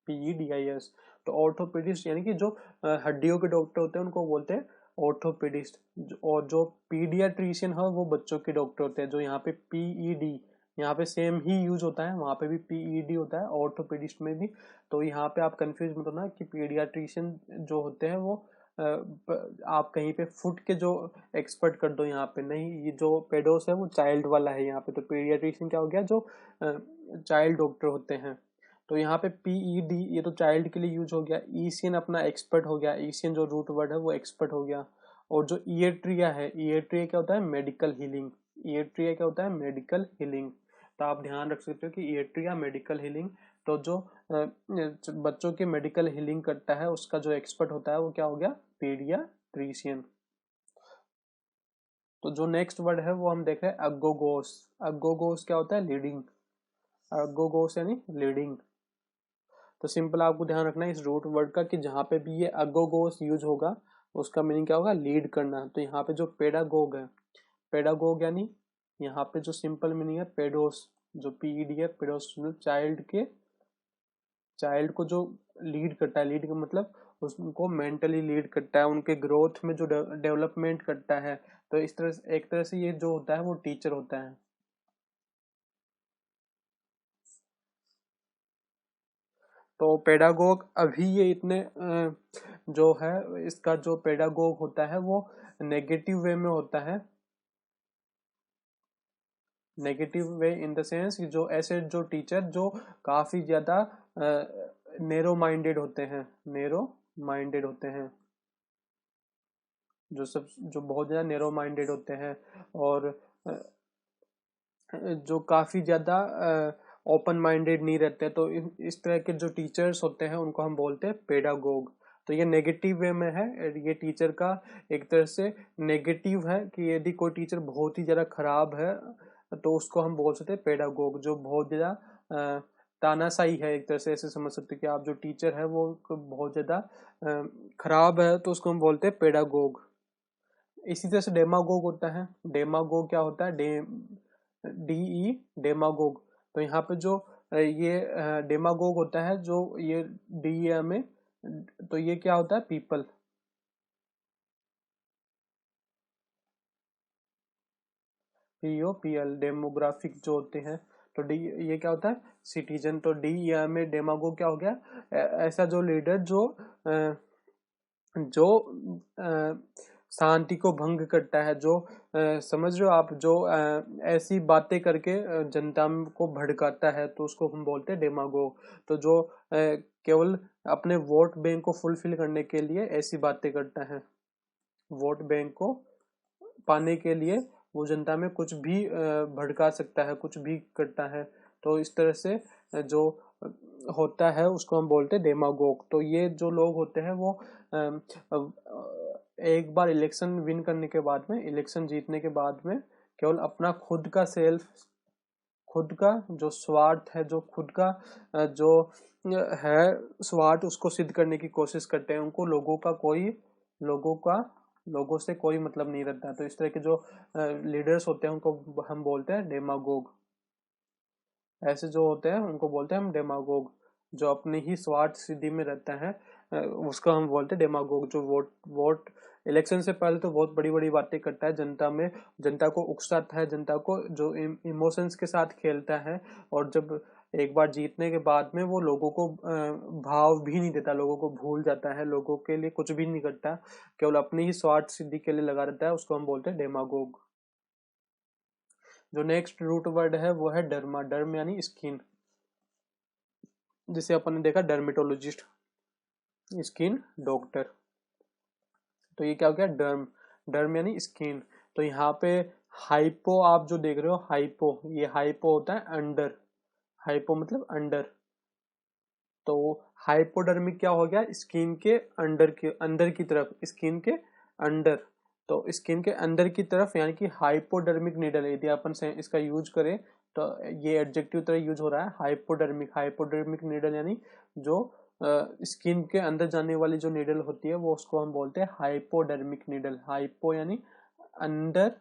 PEDIS। तो ऑर्थोपेडिस्ट यानी कि जो हड्डियों के डॉक्टर होते हैं उनको बोलते हैं ऑर्थोपेडिस्ट, और जो पीडियाट्रिशियन है वो बच्चों के डॉक्टर होते हैं, जो यहाँ पे PED, यहाँ पे सेम ही यूज होता है, वहाँ पे भी PED होता है ऑर्थोपेडिस्ट में भी। तो यहाँ पे आप कंफ्यूज मत होना कि पीडियाट्रिशियन जो होते हैं वो आप कहीं पे फुट के जो एक्सपर्ट कर दो, यहाँ पे नहीं, ये जो पेडोस है वो चाइल्ड वाला है यहाँ पे। तो पीडियाट्रिशियन क्या हो गया, जो चाइल्ड डॉक्टर होते हैं। तो यहाँ पे PED ये तो चाइल्ड के लिए यूज हो गया, ईसियन अपना एक्सपर्ट हो गया, ईसियन जो रूट वर्ड है वो एक्सपर्ट हो गया। और जो ईएट्रिया है, ईएट्रिया क्या होता है, मेडिकल हीलिंग, ईएट्रिया क्या होता है, मेडिकल हीलिंग। तो आप ध्यान रख सकते हो कि ईएट्रिया मेडिकल हीलिंग, तो जो बच्चों की मेडिकल हीलिंग करता है उसका जो एक्सपर्ट होता है वो क्या हो गया, पीडियाट्रिशियन। तो जो नेक्स्ट वर्ड है वो हम देख रहे हैं अगोगोस। अगोगोस क्या होता है, लीडिंग, अगोगोस यानी लीडिंग। तो सिंपल आपको ध्यान रखना है इस रूट वर्ड का कि जहाँ पे भी ये अगोगोस यूज होगा उसका मीनिंग क्या होगा, लीड करना। तो यहाँ पे जो पेडागोग है, पेडागोग यानी यहाँ पे जो सिंपल मीनिंग है पेडोस, जो PED है, पेडोस चाइल्ड के, चाइल्ड को जो लीड करता है, लीड का मतलब उसको मेंटली लीड करता है, उनके ग्रोथ में जो डेवलपमेंट करता है। तो इस तरह से एक तरह से ये जो होता है वो टीचर होता है। तो पेडागोग अभी ये इतने जो है इसका जो पेडागोग होता है वो नेगेटिव वे में होता है, negative way in the sense कि जो ऐसे जो टीचर जो काफी ज्यादा नैरो माइंडेड होते हैं, नैरो माइंडेड होते हैं, जो बहुत ज्यादा नैरो माइंडेड होते हैं, और जो काफी ज्यादा ओपन माइंडेड नहीं रहते। तो इस तरह के जो टीचर्स होते हैं उनको हम बोलते हैं पेडागोग। तो ये नेगेटिव वे में है, ये टीचर का एक तरह से नेगेटिव है कि यदि कोई टीचर बहुत ही ज्यादा खराब है तो उसको हम बोल सकते हैं पेडागोग, जो बहुत ज्यादा तानाशाही है, एक तरह से ऐसे समझ सकते हैं कि आप जो टीचर है वो बहुत ज्यादा खराब है तो उसको हम बोलते हैं पेडागोग। इसी तरह से डेमागोग होता है, डेमागोग क्या होता है, DE डेमागोग। तो यहाँ पे जो ये डेमागोग होता है, जो ये DE में, तो ये क्या होता है, पीपल, POPL डेमोग्राफिक जो होते हैं। तो डी ये क्या होता है, सिटीजन। तो DE में डेमागोग क्या हो गया, ऐसा जो लीडर जो जो शांति को भंग करता है, जो समझ रहे हो आप, जो ऐसी बातें करके जनता को भड़काता है, तो उसको हम बोलते हैं डेमागोग। तो जो केवल अपने वोट बैंक को फुलफिल करने के लिए ऐसी बातें करता है, वोट बैंक को पाने के लिए वो जनता में कुछ भी भड़का सकता है, कुछ भी करता है। तो इस तरह से जो होता है उसको हम बोलते हैं डेमागोग। तो ये जो लोग होते हैं वो एक बार इलेक्शन विन करने के बाद में, इलेक्शन जीतने के बाद में केवल अपना खुद का सेल्फ, खुद का जो स्वार्थ है, जो खुद का जो है स्वार्थ, उसको सिद्ध करने की कोशिश करते हैं। उनको लोगों का लोगों से कोई मतलब नहीं रहता है। तो इस तरह के जो लीडर्स होते हैं उनको हम बोलते हैं डेमागोग। ऐसे जो होते हैं उनको बोलते हैं हम डेमागोग, जो अपने ही स्वार्थ सिद्धि में रहता है, उसको हम बोलते हैं डेमागोग। जो वोट वोट इलेक्शन से पहले तो बहुत बड़ी बड़ी बातें करता है, जनता में, जनता को उकसाता है, जनता को जो इमोशंस के साथ खेलता है, और जब एक बार जीतने के बाद में वो लोगों को भाव भी नहीं देता, लोगों को भूल जाता है, लोगों के लिए कुछ भी नहीं करता, केवल अपनी ही स्वार्थ सिद्धि के लिए लगा रहता है, उसको हम बोलते हैं डेमागोग। जो नेक्स्ट रूट वर्ड है वो है डर्मा, डर्म यानी स्किन, जिसे अपन ने देखा डर्मेटोलॉजिस्ट, स्किन डॉक्टर। तो ये क्या हो गया, डर्म, डर्म यानी स्किन। तो यहाँ पे हाइपो आप जो देख रहे हो, हाइपो, ये हाइपो होता है अंडर, हाइपो मतलब अंडर। तो हाइपोडर्मिक क्या हो गया, स्किन के अंदर की तरफ, स्किन के अंडर। तो स्किन के अंदर की तरफ, यानी कि हाइपोडर्मिक नीडल, यदि अपन से इसका यूज करें तो ये एडजेक्टिव तरह यूज हो रहा है, हाइपोडर्मिक। हाइपोडर्मिक नीडल यानी जो स्किन के अंदर जाने वाली जो नीडल होती है वो उसको हम बोलते हैं हाइपोडर्मिक नीडल। हाइपो यानी अंडर,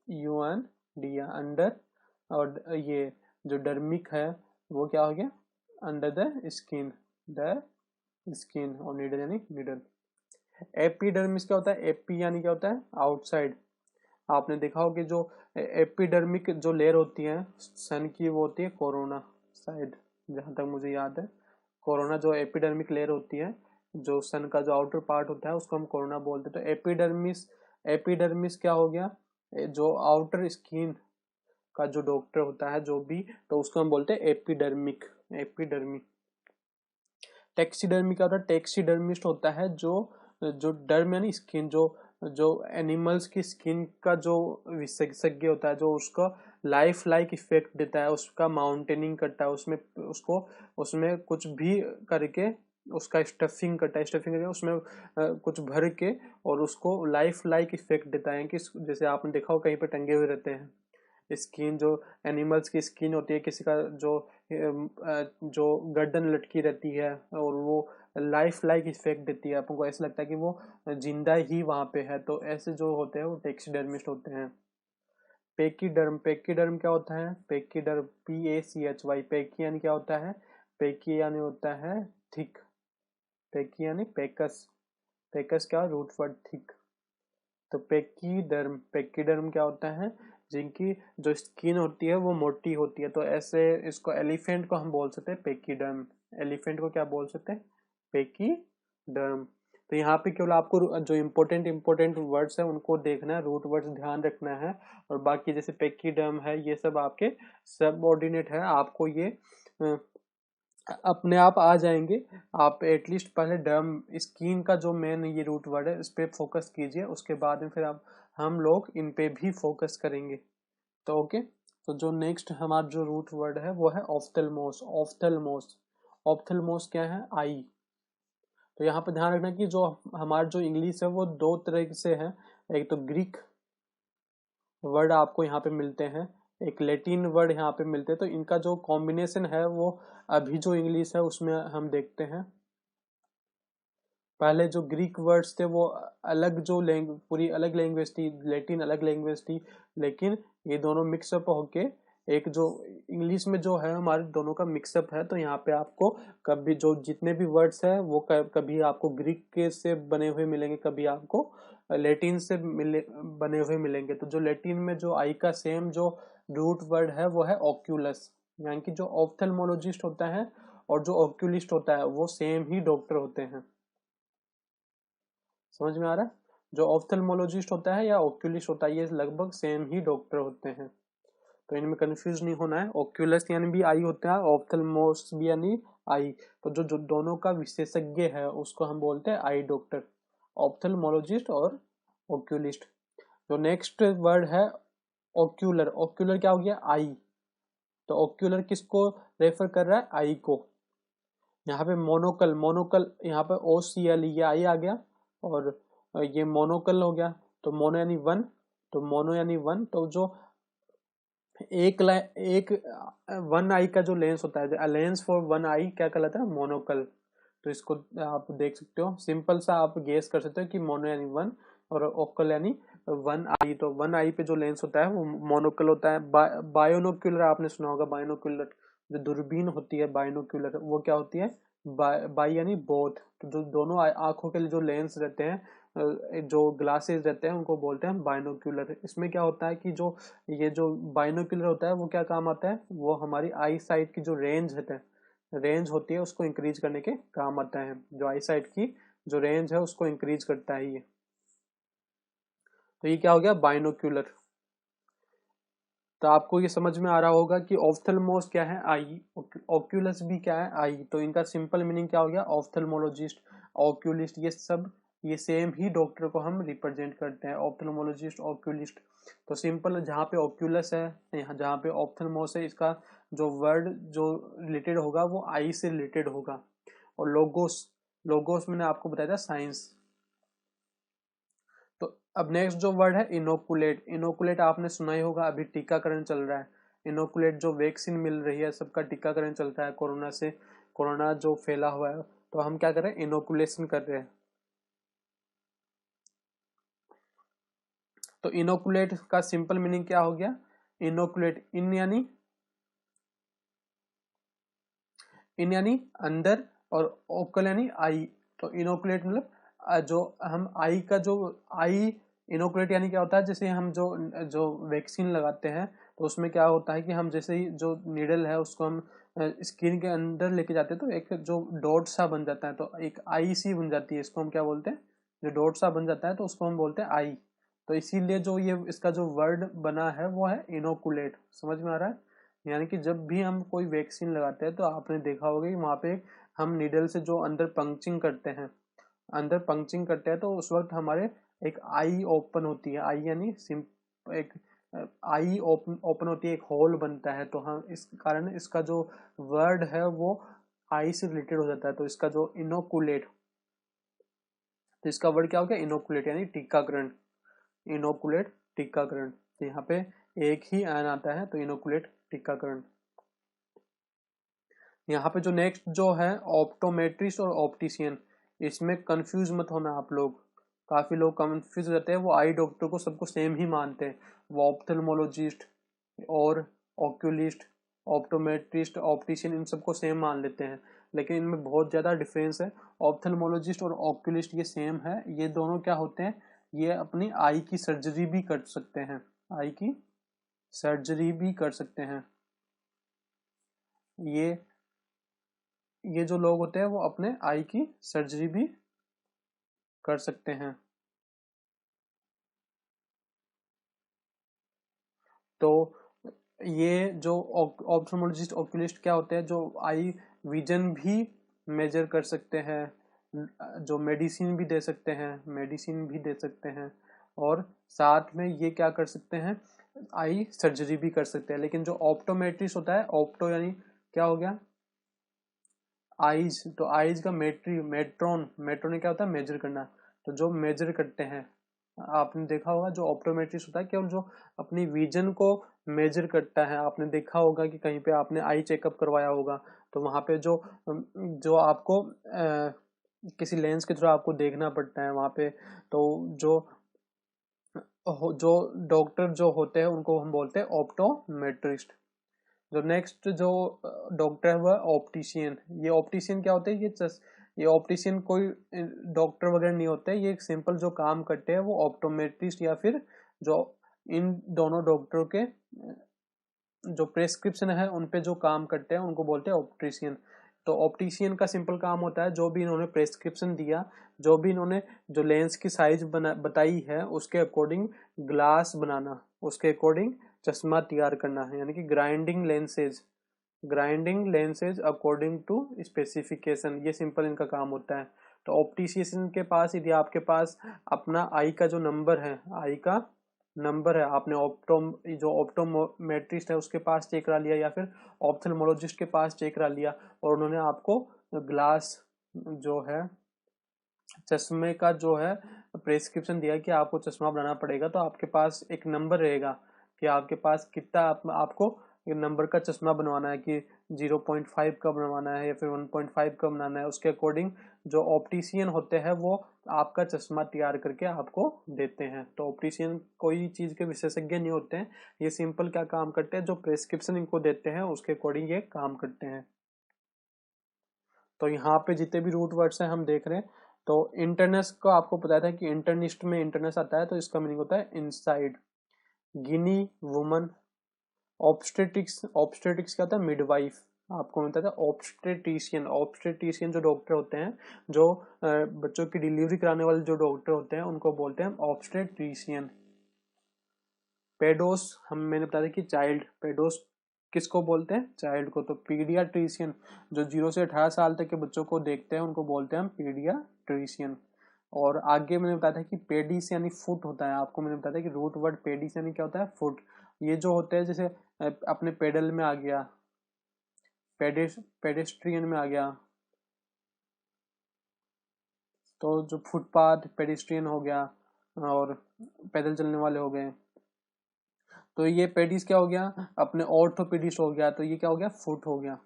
UN दिया अंडर, और ये जो डर्मिक है वो क्या हो गया, under the skin, the skin, और नीडल यानी नीडल। एपिडर्मिस क्या होता है, एपी यानी क्या होता है, आउटसाइड। आपने देखा होगा कि जो एपिडर्मिक जो लेयर होती है सन की वो होती है कोरोना, शायद जहां तक मुझे याद है। कोरोना जो एपिडर्मिक लेयर होती है, जो सन का जो आउटर पार्ट होता है उसको हम कोरोना बोलते हैं। तो एपिडर्मिस, एपिडर्मिस क्या हो गया, जो आउटर स्किन का जो डॉक्टर होता है जो भी, तो उसको हम बोलते हैं एपिडर्मिक, एपिडर्मिक। टेक्सीडर्मी क्या होता है, टेक्सीडर्मिस्ट होता है जो जो डर्म यानी स्किन, जो जो एनिमल्स की स्किन का जो विशेषज्ञ होता है, जो उसका लाइफ लाइक इफेक्ट देता है, उसका माउंटेनिंग करता है, उसमें उसको उसमें कुछ भी करके उसका स्टफिंग करता है, स्टफिंग करके उसमें कुछ भर के और उसको लाइफ लाइक इफेक्ट देता है। कि जैसे आपने देखा हो कहीं पे टंगे हुए रहते हैं स्किन, जो एनिमल्स की स्किन होती है, किसी का जो गर्दन लटकी रहती है और वो लाइफ लाइक इफेक्ट देती है, आपको ऐसा लगता है कि वो जिंदा ही वहां पे है। तो ऐसे जो होते हैं वो टेक्सीडर्मिस्ट होते हैं। पेकीडर्म, पेकीडर्म क्या होता है, पेकीडर्म PACHY, पेकी यानी क्या होता है, पेकी यानी होता है थिक, पेकी यानी पेकस, पेकस क्या रूट वर्ड थिक। तो पेकीडर्म, पेकीडर्म क्या होता है, जिनकी जो स्किन होती है वो मोटी होती है। तो ऐसे इसको एलिफेंट को हम बोल सकते हैं पेकीडर्म, एलिफेंट को क्या बोल सकते हैं, पेकीडर्म। तो यहाँ पे केवल आपको जो इम्पोर्टेंट इम्पोर्टेंट वर्ड्स है उनको देखना है, रूट वर्ड्स ध्यान रखना है, और बाकी जैसे पेकीडर्म है ये सब आपके सबऑर्डिनेट है, आपको ये अपने आप आ जाएंगे। आप एटलीस्ट पहले डर्म स्किन का जो मेन ये रूट वर्ड है इस पे फोकस कीजिए, उसके बाद में फिर आप हम लोग इन पे भी फोकस करेंगे। तो ओके, तो जो नेक्स्ट हमारा जो रूट वर्ड है वो है ऑफ्थेल्मोस, ऑफ्थेल्मोस। ऑफ्थेल्मोस क्या है, आई। तो यहाँ पे ध्यान रखना कि जो हमारा जो इंग्लिश है वो दो तरह से है, एक तो ग्रीक वर्ड आपको यहाँ पे मिलते हैं, एक लैटिन वर्ड यहाँ पे मिलते हैं। तो इनका जो कॉम्बिनेशन है वो अभी जो इंग्लिश है उसमें हम देखते हैं। पहले जो ग्रीक वर्ड्स थे वो अलग, जो पूरी अलग लैंग्वेज थी, लैटिन अलग लैंग्वेज थी, लेकिन ये दोनों मिक्सअप होके एक जो इंग्लिश में जो है हमारे दोनों का मिक्सअप है। तो यहाँ पे आपको कभी जो जितने भी वर्ड्स है वो कभी आपको ग्रीक के से बने हुए मिलेंगे, कभी आपको लैटिन से बने हुए मिलेंगे। तो जो लैटिन में जो आई का सेम जो रूट वर्ड है वो है ऑक्यूलस, यानी कि जो ऑप्थेल्मोलॉजिस्ट होता है और जो ऑक्यूलिस्ट होता है वो सेम ही डॉक्टर होते हैं। समझ में आ रहा है, जो ऑप्थेल्मोलॉजिस्ट होता है या ओक्यूलिस्ट होता है ये लगभग सेम ही डॉक्टर होते हैं। तो इनमें कंफ्यूज नहीं होना है, ओक्यूलस यानी भी आई होता है, ऑप्थेल्मोस भी यानी आई। तो जो जो दोनों का विशेषज्ञ है उसको हम बोलते हैं आई डॉक्टर, ऑप्थेल्मोलॉजिस्ट और ओक्यूलिस्ट। जो नेक्स्ट वर्ड है ओक्यूलर, ओक्यूलर क्या हो गया, आई। तो ओक्यूलर किसको रेफर कर रहा है, आई को। यहाँ पे मोनोकल, मोनोकल यहाँ पे OCL ये आई आ गया, और ये मोनोकल हो गया। तो मोनो यानी वन, तो मोनो यानी वन, तो जो एक वन आई का जो लेंस होता है, लेंस फॉर वन आई क्या कहलाता है, मोनोकल। तो इसको आप देख सकते हो, सिंपल सा आप गेस कर सकते हो कि मोनो यानी वन और ओकल यानी वन आई। तो वन आई पे जो लेंस होता है वो मोनोकल होता है। बायोनोक्यूलर आपने सुना होगा, बायोनोक्यूलर जो दूरबीन होती है, बायोनोक्यूलर वो क्या होती है, बाई यानी बोथ। तो जो दोनों आंखों के लिए जो लेंस रहते हैं, जो ग्लासेस रहते हैं उनको बोलते हैं बाइनोक्यूलर। इसमें क्या होता है कि जो ये जो बाइनोक्यूलर होता है वो क्या काम आता है, वो हमारी आई साइट की जो रेंज होती है उसको इंक्रीज करने के काम आता है। जो आई साइट की जो रेंज है उसको इंक्रीज करता है ये। तो ये क्या हो गया, बाइनोक्यूलर। तो आपको ये समझ में आ रहा होगा कि ऑफ्थेल्मोस क्या है, आई, ऑक्यूलस भी क्या है, आई। तो इनका सिंपल मीनिंग क्या हो गया, ऑफ्थेल्मोलॉजिस्ट, ऑक्यूलिस्ट, ये सब ये सेम ही डॉक्टर को हम रिप्रेजेंट करते हैं, ऑप्थेल्मोलॉजिस्ट, ऑक्यूलिस्ट। तो सिंपल, जहाँ पे ऑक्यूलस है, यहाँ जहाँ पे ऑप्थेल्मोस है, इसका जो वर्ड जो रिलेटेड होगा वो आई से रिलेटेड होगा। और लोगोस, लोगोस मैंने आपको बताया था साइंस। तो अब नेक्स्ट जो वर्ड है इनोकुलेट। इनोकुलेट आपने सुना ही होगा, अभी टीकाकरण चल रहा है। इनोकुलेट जो वैक्सीन मिल रही है, सबका टीकाकरण चलता है कोरोना से, कोरोना जो फैला हुआ है, तो हम क्या कर रहे हैं, इनोकुलेशन कर रहे हैं। तो इनोकुलेट का सिंपल मीनिंग क्या हो गया, इनोकुलेट, इन यानी अंदर, और ओकल यानी आई। तो इनोकुलेट मतलब जो हम आई का जो आई, इनोकुलेट यानी क्या होता है, जैसे हम जो जो वैक्सीन लगाते हैं, तो उसमें क्या होता है कि हम जैसे ही जो नीडल है उसको हम स्किन के अंदर लेके जाते हैं, तो एक जो डॉट सा बन जाता है, तो एक आई सी बन जाती है, इसको हम क्या बोलते हैं, जो डॉट सा बन जाता है तो उसको हम बोलते हैं आई। तो इसीलिए जो ये इसका जो वर्ड बना है वो है इनोकुलेट। समझ में आ रहा है? यानी कि जब भी हम कोई वैक्सीन लगाते हैं तो आपने देखा होगा कि वहां पे हम नीडल से जो अंदर पंक्चिंग करते हैं, अंदर पंक्चिंग करते हैं, तो उस वक्त हमारे एक आई ओपन होती है, आई यानी सिम एक आई ओपन ओपन होती है, एक होल बनता है, तो हम इस कारण इसका जो वर्ड है वो आई से रिलेटेड हो जाता है। तो इसका जो इनोकुलेट, तो इसका वर्ड क्या हो गया, इनोकुलेट यानी टीकाकरण। इनोकुलेट टीकाकरण, तो यहाँ पे एक ही एन आता है, तो इनोकुलेट टीकाकरण। यहाँ पे जो नेक्स्ट जो है ऑप्टोमेट्रिस्ट और ऑप्टिशियन, इसमें कंफ्यूज मत होना आप लोग। काफी लोग कंफ्यूज रहते हैं, वो आई डॉक्टर को सबको सेम ही मानते हैं, वो ऑप्थेल्मोलॉजिस्ट और ऑक्यूलिस्ट, ऑप्टोमेट्रिस्ट, ऑप्टिशियन, इन सबको सेम मान लेते हैं, लेकिन इनमें बहुत ज्यादा डिफरेंस है। ऑप्थेल्मोलॉजिस्ट और ऑक्यूलिस्ट ये सेम है, ये दोनों क्या होते हैं, ये अपनी आई की सर्जरी भी कर सकते हैं, आई की सर्जरी भी कर सकते हैं। ये जो लोग होते हैं वो अपने आई की सर्जरी भी कर सकते हैं। तो ये जो ऑप्थेल्मोलॉजिस्ट ऑक्यूलिस्ट क्या होते हैं, जो आई विजन भी मेजर कर सकते हैं, जो मेडिसिन भी दे सकते हैं, मेडिसिन भी दे सकते हैं, और साथ में ये क्या कर सकते हैं, आई सर्जरी भी कर सकते हैं। लेकिन जो ऑप्टोमेट्रिस्ट होता है, ऑप्टो यानी क्या हो गया, आइज, तो आइज का मेट्रोन, मेट्रोन क्या होता है, मेजर करना। तो जो मेजर करते हैं, आपने देखा होगा जो ऑप्टोमेट्रिस्ट होता है केवल जो अपनी विजन को मेजर करता है। आपने देखा होगा कि कहीं पे आपने आई चेकअप करवाया होगा, तो वहां पे जो जो आपको किसी लेंस के थ्रू आपको देखना पड़ता है वहां पे, तो जो डॉक्टर जो होते हैं उनको हम बोलते हैं ऑप्टोमेट्रिस्ट। जो नेक्स्ट जो डॉक्टर है वह ऑप्टिशियन। ये ऑप्टिशियन क्या होते हैं, ये ऑप्टिशियन कोई डॉक्टर वगैरह नहीं होते, ये एक सिंपल जो काम करते हैं वो ऑप्टोमेट्रिस्ट या फिर जो इन दोनों डॉक्टरों के जो प्रेस्क्रिप्शन है उन पे जो काम करते हैं उनको बोलते हैं ऑप्टिशियन। तो ऑप्टिशियन का सिंपल काम होता है, जो भी इन्होंने प्रेस्क्रिप्शन दिया, जो भी इन्होंने जो लेंस की साइज बताई है उसके अकॉर्डिंग ग्लास बनाना, उसके अकॉर्डिंग चश्मा तैयार करना है, यानी कि grinding lenses according to specification, ये सिंपल इनका काम होता है। तो ऑप्टिशियन के पास यदि आपके पास अपना आई का जो नंबर है, आई का नंबर है, आपने जो ऑप्टोमेट्रिस्ट है उसके पास चेक करा लिया या फिर ऑप्थेल्मोलॉजिस्ट के पास चेक करा लिया, और उन्होंने आपको ग्लास जो है चश्मे का जो है प्रेस्क्रिप्शन दिया कि आपको चश्मा बनाना पड़ेगा, तो आपके पास एक नंबर रहेगा कि आपके पास कितना आपको नंबर का चश्मा बनवाना है, कि 0.5 का बनवाना है या फिर 1.5 का बनाना है। उसके अकॉर्डिंग जो ऑप्टिशियन होते हैं वो आपका चश्मा तैयार करके आपको देते हैं। तो ऑप्टिशियन कोई चीज के विशेषज्ञ नहीं होते हैं, ये सिंपल क्या काम करते हैं, जो प्रेस्क्रिप्शन इनको देते हैं उसके अकॉर्डिंग ये काम करते हैं। तो यहाँ पे जितने भी रूट वर्ड्स हैं हम देख रहे हैं, तो इंटरनेस को आपको पता था कि इंटरनिस्ट में इंटरनेस आता है, तो इसका मीनिंग होता है इनसाइड। गिनी वुमन, ऑब्स्टेटिक्स, ऑब्स्टेटिक्स क्या होता है, मिडवाइफ। आपको मिलता था ऑब्स्टेटिशियन, ऑब्स्टेटिशियन जो डॉक्टर होते हैं, जो बच्चों की डिलीवरी कराने वाले जो डॉक्टर होते हैं उनको बोलते हैं ऑब्स्टेटिशियन। पेडोस, हम मैंने बताया कि चाइल्ड, पेडोस किसको बोलते हैं, चाइल्ड को। तो पीडियाट्रिशियन, जो 0 से 18 साल तक के बच्चों को देखते हैं उनको बोलते हैं हम पीडियाट्रिशियन। और आगे मैंने बताया था कि पेडिस यानी फुट होता है, आपको मैंने बताया था कि रूट वर्ड पेडिस यानी क्या होता है, फुट। ये जो होते हैं जैसे अपने पेडल में आ गया, पेडेस्ट्रियन में आ गया, तो जो फुटपाथ पेडेस्ट्रियन हो गया, और पैदल चलने वाले हो गए। तो ये पेडिस क्या हो गया, अपने ऑर्थोपेडिस्ट हो गया, तो ये क्या हो गया, फुट हो गया।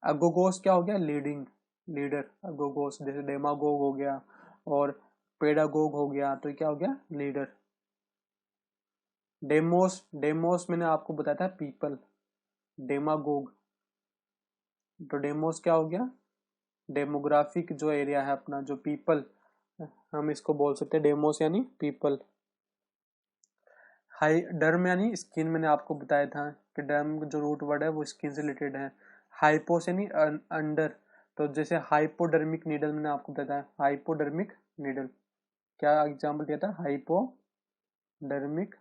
अगोगोस क्या हो गया, लीडिंग, लीडर। अगोगोस जैसे डेमागोग हो गया और पेडागोग हो गया, तो ये क्या हो गया, लीडर। डेमोस, डेमोस मैंने आपको बताया था पीपल, डेमागोग। तो डेमोस क्या हो गया, डेमोग्राफिक जो एरिया है अपना, जो पीपल, हम इसको बोल सकते हैं डेमोस यानी पीपल। हाई डर्म यानी स्किन, मैंने आपको बताया था कि डर्म जो रूट वर्ड है वो स्किन से रिलेटेड है। हाइपोस यानी अंडर, तो जैसे हाइपोडर्मिक नीडल मैंने आपको बताया, हाइपोडर्मिक नीडल, क्या एग्जांपल दिया था, हाइपोडर्मिक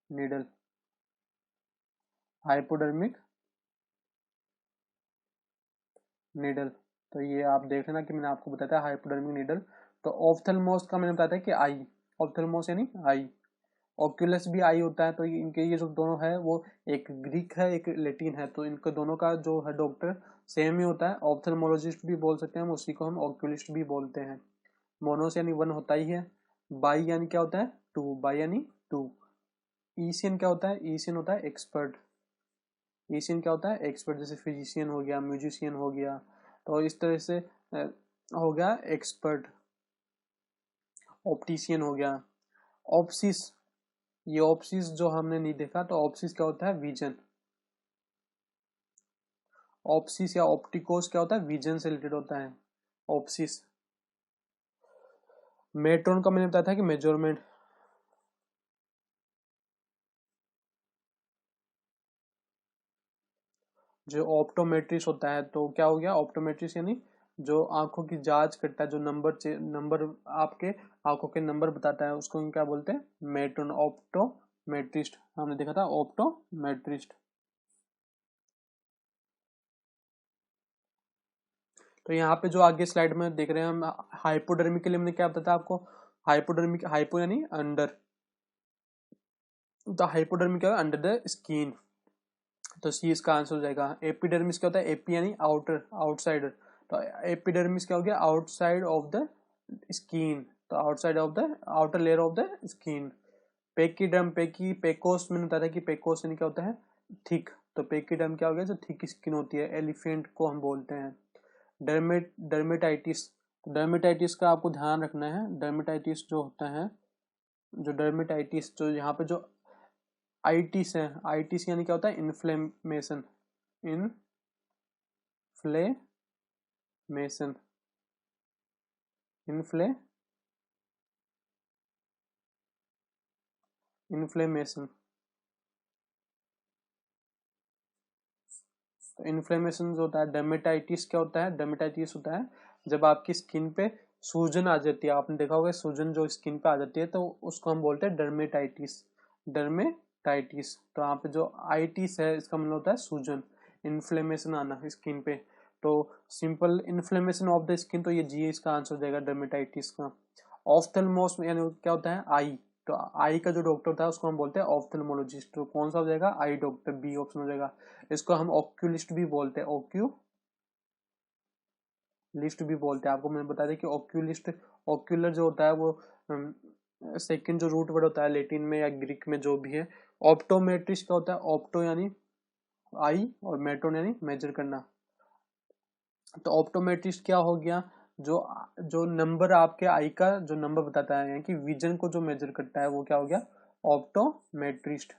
नीडल, हाइपोडर्मिक नीडल। तो ये आप देख लेना कि मैंने आपको बताया था हाइपोडर्मिक नीडल। तो ऑफ्थेल्मोस का मैंने बताया था कि आई, ऑफ्थेल्मोस यानी आई। ऑक्यूलस भी आई होता है। तो इनके ये जो दोनों है वो एक ग्रीक है एक लेटिन है, तो इनके दोनों का जो है डॉक्टर सेम ही होता है। ऑप्थेल्मोलॉजिस्ट भी बोल सकते हैं हम, उसी को हम ऑक्यूलिस्ट भी बोलते हैं। मोनोस यानी वन होता ही है। बाई यानी क्या होता है, टू, बाई यानी टू। ईसियन क्या होता है, ईसियन होता है एक्सपर्ट। ईसियन क्या होता है, एक्सपर्ट, जैसे फिजिशियन हो गया, म्यूजिशियन हो गया, तो इस तरह से हो गया एक्सपर्ट। ऑप्टिशियन हो गया। ऑप्सिस, ये ऑप्सिस जो हमने नहीं देखा, तो ऑप्सिस क्या होता है, विजन। ऑप्सिस या ऑप्टिकोस क्या होता है, विजन से रिलेटेड होता है ऑप्सिस। मेट्रोन का मैंने बताया था कि मेजरमेंट। जो ऑप्टोमेट्रिस्ट होता है, तो क्या हो गया, ऑप्टोमेट्रिस्ट यानी जो आंखों की जांच करता है, जो नंबर आपके आंखों के नंबर बताता है, उसको हम क्या बोलते हैं, मेट्रोन। ऑप्टोमेट्रिस्ट हमने देखा था, ऑप्टोमेट्रिस्ट। तो यहाँ पे जो आगे स्लाइड में देख रहे हैं हम, हाइपोडर्मिक के लिए हमने क्या बताया आपको, हाइपोडर्मिक, हाइपो यानी अंडर, तो हाइपोडर्मिक क्या है, अंडर द स्किन, तो सी इसका आंसर हो जाएगा। एपिडर्मिस क्या होता है, एपी यानी आउटर, आउटसाइडर, तो एपिडर्मिस क्या हो गया, आउटसाइड ऑफ द स्किन, तो outside of the outer layer of the skin. Pachyderm, पेकोस मैंने बताया था कि पेकोस यानी क्या होता है, थिक, तो पेकीडर्म क्या हो गया, जो थिक स्किन होती है, एलिफेंट को हम बोलते हैं। डर्मेटाइटिस, डर्मेटाइटिस का आपको ध्यान रखना है। डर्मेटाइटिस जो होता है, जो डर्मेटाइटिस जो यहाँ पे जो आइटिस है, आइटिस यानी क्या होता है, इन्फ्लेमेशन, इन्फ्लेमेशन, इन्फ्लेमेशन। तो इन्फ्लेमेशन जो होता है, डर्मेटाइटिस क्या होता है, डर्मेटाइटिस होता है जब आपकी स्किन पे सूजन आ जाती है, आपने देखा होगा सूजन जो स्किन पे आ जाती है, तो उसको हम बोलते हैं डर्मेटाइटिस, डर्मेटाइटिस। तो यहाँ पे जो आइटिस है इसका मतलब होता है सूजन, इन्फ्लेमेशन आना स्किन पे, तो simple inflammation of the skin, तो ये जी इसका आंसर हो जाएगा डर्मेटाइटिस का। ऑफ्थेल्मोस यानी क्या होता है, आई, तो आई का जो डॉक्टर होता है उसको हम बोलते हैं ऑफ्थेल्मोलॉजिस्ट, तो कौन सा हो जाएगा, आई डॉक्टर, बी ऑप्शन हो जाएगा। इसको हम ऑक्यूलिस्ट भी बोलते हैं, ऑक्यूलिस्ट भी बोलते हैं। आपको मैंने बताया था कि ऑक्यूलिस्ट, ऑक्यूलर जो होता है वो सेकंड जो रूट वर्ड होता है लेटिन में या ग्रीक में जो भी है। ऑप्टोमेट्रिस्ट का होता है, ऑप्टो यानी आई और मेट्रोन यानी मेजर करना। तो ऑप्टोमेट्रिस्ट क्या हो गया, जो जो नंबर आपके आई का जो नंबर बताता है, यानी कि विजन को जो मेजर करता है, वो क्या हो गया, ऑप्टोमेट्रिस्ट।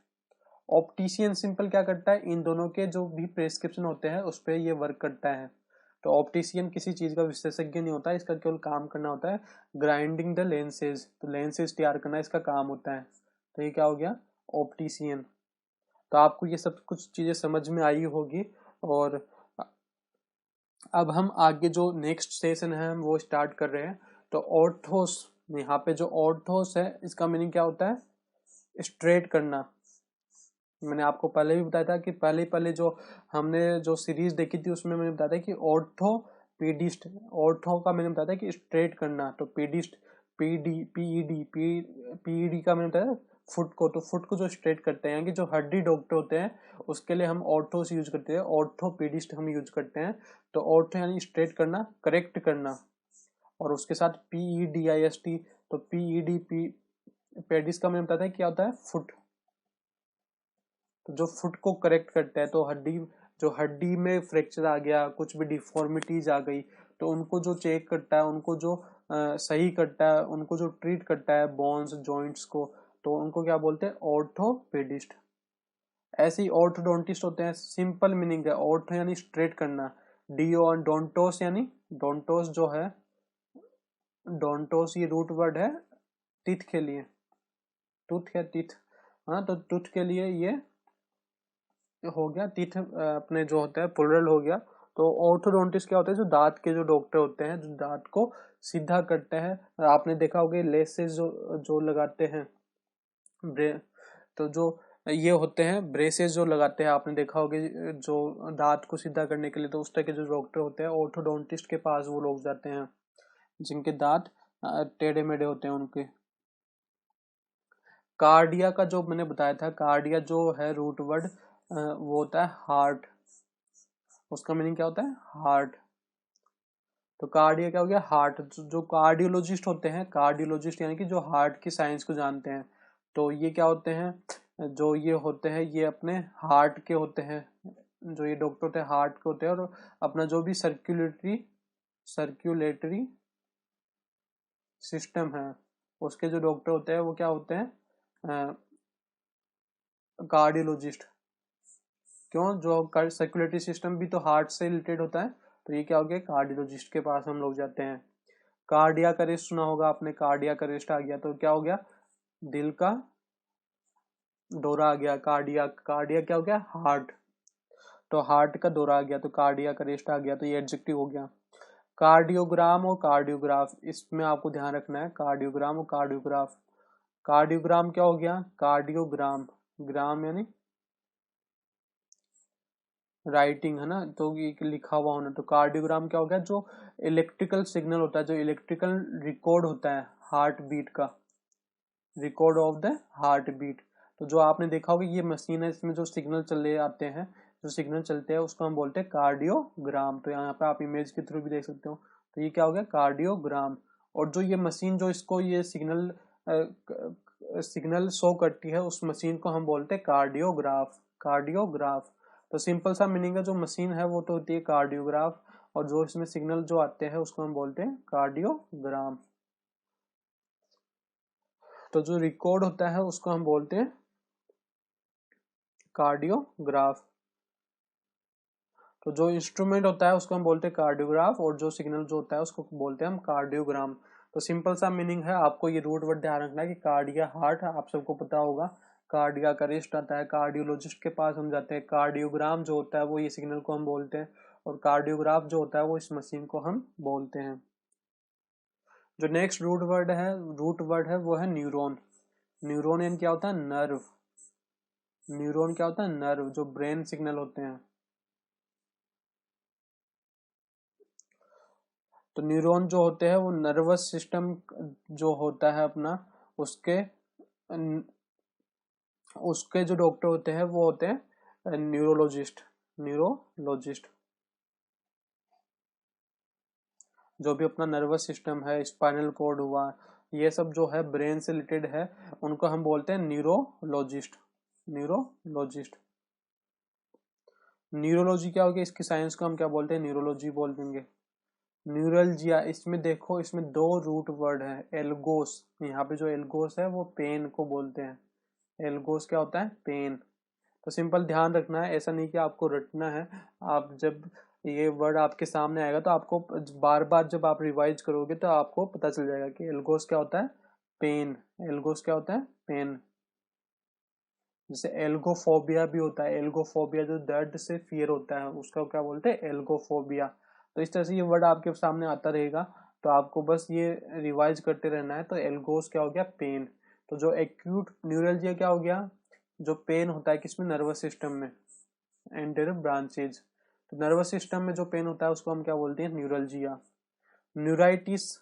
ऑप्टिशियन सिंपल क्या करता है, इन दोनों के जो भी प्रेस्क्रिप्शन होते हैं उस पर ये वर्क करता है। तो ऑप्टिशियन किसी चीज का विशेषज्ञ नहीं होता, इसका केवल काम करना होता है ग्राइंडिंग द लेंसेज, तो लेंसेज तैयार करना इसका काम होता है। तो ये क्या हो गया, ऑप्टिशियन। तो आपको ये सब कुछ चीजें समझ में आई होगी। और अब हम आगे जो नेक्स्ट सेशन है हम वो स्टार्ट कर रहे हैं। तो ऑर्थोस, यहाँ पे जो ऑर्थोस है इसका मीनिंग क्या होता है, स्ट्रेट करना। मैंने आपको पहले भी बताया था कि पहले पहले जो हमने जो सीरीज देखी थी उसमें मैंने बताया था कि ऑर्थोपीडिस्ट, ऑर्थो का मैंने बताया था कि स्ट्रेट करना, तो पीडिस्ट, पीईडी का मैंने बताया फुट को, तो फुट को जो स्ट्रेट करते हैं कि जो हड्डी डॉक्टर होते हैं उसके लिए हम ऑर्थोस यूज करते हैं, ऑर्थोपीडिस्ट हम यूज करते हैं। तो ऑर्थो यानी स्ट्रेट करना, करेक्ट करना, और उसके साथ PEDIST तो PED पेडिस का मैंने बताया था क्या होता है, फुट। तो जो फुट को करेक्ट करता है, तो हड्डी में फ्रैक्चर आ गया, कुछ भी डिफॉर्मिटीज आ गई, तो उनको जो चेक करता है, उनको जो सही करता है, उनको जो ट्रीट करता है बोन्स जॉइंट्स को, तो उनको क्या बोलते हैं, ऑर्थोपेडिस्ट। ऐसे ही ऑर्थोडोंटिस्ट होते हैं। सिंपल मीनिंग है, ऑर्थो यानी स्ट्रेट करना, डी और डोंटोस यानी, डोंटोस जो है, डोंटोस ये रूट वर्ड है टीथ के लिए, टूथ या टीथ, हाँ, तो टूथ के लिए ये हो गया, टीथ अपने जो होता है प्लूरल हो गया। तो ऑर्थोडोंटिस्ट क्या होता है, जो दांत के जो डॉक्टर होते हैं, जो दांत को सीधा करते हैं। आपने देखा होगा लेसेस जो जो लगाते हैं, ब्रे तो जो ये होते हैं ब्रेसेस जो लगाते हैं, आपने देखा होगा जो दांत को सीधा करने के लिए, तो उस तरह के जो डॉक्टर होते हैं ऑर्थोडोंटिस्ट के पास वो लोग जाते हैं, जिनके दांत टेढ़े मेढ़े होते हैं उनके। कार्डिया का जो मैंने बताया था, कार्डिया जो है रूट वर्ड वो होता है हार्ट, उसका मीनिंग क्या होता है, हार्ट। तो कार्डिया क्या हो गया, हार्ट। जो कार्डियोलॉजिस्ट होते हैं, कार्डियोलॉजिस्ट यानी कि जो हार्ट की साइंस को जानते हैं, तो ये क्या होते हैं, जो ये होते हैं ये अपने हार्ट के होते हैं, जो ये डॉक्टर होते हैं हार्ट के होते हैं, और अपना जो भी सर्क्यूलेटरी सिस्टम है उसके जो डॉक्टर होते हैं वो क्या होते हैं, कार्डियोलॉजिस्ट। क्यों, जो सर्कुलेटरी सिस्टम भी तो हार्ट से रिलेटेड होता है, तो ये क्या हो गया, कार्डियोलॉजिस्ट के पास हम लोग जाते हैं। कार्डियक अरेस्ट सुना होगा आपने, कार्डियक अरेस्ट आ गया तो क्या हो गया, दिल का दौरा आ गया, कार्डियक, कार्डियक क्या हो गया, हार्ट, तो हार्ट का दौरा आ गया तो कार्डियक अरेस्ट आ गया, तो ये एडजेक्टिव हो गया। कार्डियोग्राम और कार्डियोग्राफ, इसमें आपको ध्यान रखना है, कार्डियोग्राम और कार्डियोग्राफ। कार्डियोग्राम क्या हो गया, कार्डियोग्राम, ग्राम यानी राइटिंग है ना, तो ये लिखा हुआ होना, तो कार्डियोग्राम क्या हो गया, जो इलेक्ट्रिकल सिग्नल होता है, जो इलेक्ट्रिकल रिकॉर्ड होता है हार्ट बीट का, record of the heart beat. तो जो आपने देखा होगा ये मशीन है, इसमें जो सिग्नल चले आते हैं, जो सिग्नल चलते हैं उसको हम बोलते हैं कार्डियोग्राम। तो यहाँ पे आप इमेज के थ्रू भी देख सकते हो, तो ये क्या हो गया, कार्डियोग्राम। और जो ये मशीन जो इसको ये सिग्नल शो करती है, उस मशीन को हम बोलते हैं कार्डियोग्राफ, कार्डियोग्राफ। तो सिंपल सा मीनिंग है, जो मशीन है वो तो होती है कार्डियोग्राफ, और जो इसमें सिग्नल जो आते हैं उसको हम बोलते हैं कार्डियोग्राम। तो जो रिकॉर्ड होता है उसको हम बोलते हैं कार्डियोग्राफ। तो जो इंस्ट्रूमेंट होता है उसको हम बोलते हैं कार्डियोग्राफ, और जो सिग्नल जो होता है उसको बोलते हैं हम कार्डियोग्राम। तो सिंपल सा मीनिंग है, आपको ये रूट वर्ड ध्यान रखना है कि कार्डिया हार्ट आप सबको पता होगा, कार्डिया का रेस्ट आता है, कार्डियोलॉजिस्ट के पास हम जाते हैं, कार्डियोग्राम जो होता है वो ये सिग्नल को हम बोलते हैं, और कार्डियोग्राफ जो होता है वो इस मशीन को हम बोलते हैं। जो नेक्स्ट रूट वर्ड है वो है न्यूरॉन। न्यूरॉन यानी क्या होता है, नर्व। न्यूरॉन क्या होता है, नर्व, जो ब्रेन सिग्नल होते हैं। तो न्यूरॉन जो होते हैं वो नर्वस सिस्टम जो होता है अपना, उसके उसके जो डॉक्टर होते हैं वो होते हैं न्यूरोलॉजिस्ट, न्यूरोलॉजिस्ट। जो भी अपना नर्वस सिस्टम है, स्पाइनल कॉर्ड हुआ, ये सब जो है ब्रेन से रिलेटेड है, उनको हम बोलते हैं न्यूरोलॉजिस्ट, न्यूरोलॉजिस्ट। न्यूरोलॉजी क्या होगी, इसकी साइंस को हम क्या बोलते हैं, न्यूरोलॉजी बोल देंगे। न्यूरल्जिया, इसमें देखो इसमें दो रूट वर्ड है, एल्गोस, यहाँ पे जो एल्गोस है वो पेन को बोलते हैं, एल्गोस क्या होता है, पेन। तो सिंपल ध्यान रखना है, ऐसा नहीं कि आपको रटना है। आप जब ये वर्ड आपके सामने आएगा तो आपको बार बार जब आप रिवाइज करोगे तो आपको पता चल जाएगा कि एल्गोस क्या होता है, पेन। एल्गोस क्या होता है, पेन। जैसे एल्गोफोबिया भी होता है, एल्गोफोबिया जो दर्द से फियर होता है उसका क्या बोलते हैं, एल्गोफोबिया। तो इस तरह से ये वर्ड आपके सामने आता रहेगा, तो आपको बस ये रिवाइज करते रहना है। तो एल्गोस क्या हो गया, पेन। तो जो एक्यूट न्यूरल्जिया क्या हो गया, जो पेन होता है किसमें, नर्वस सिस्टम में, एंटेरियर ब्रांचेज। तो नर्वस सिस्टम में जो पेन होता है उसको हम क्या बोलते हैं, न्यूरल्जिया। न्यूराइटिस,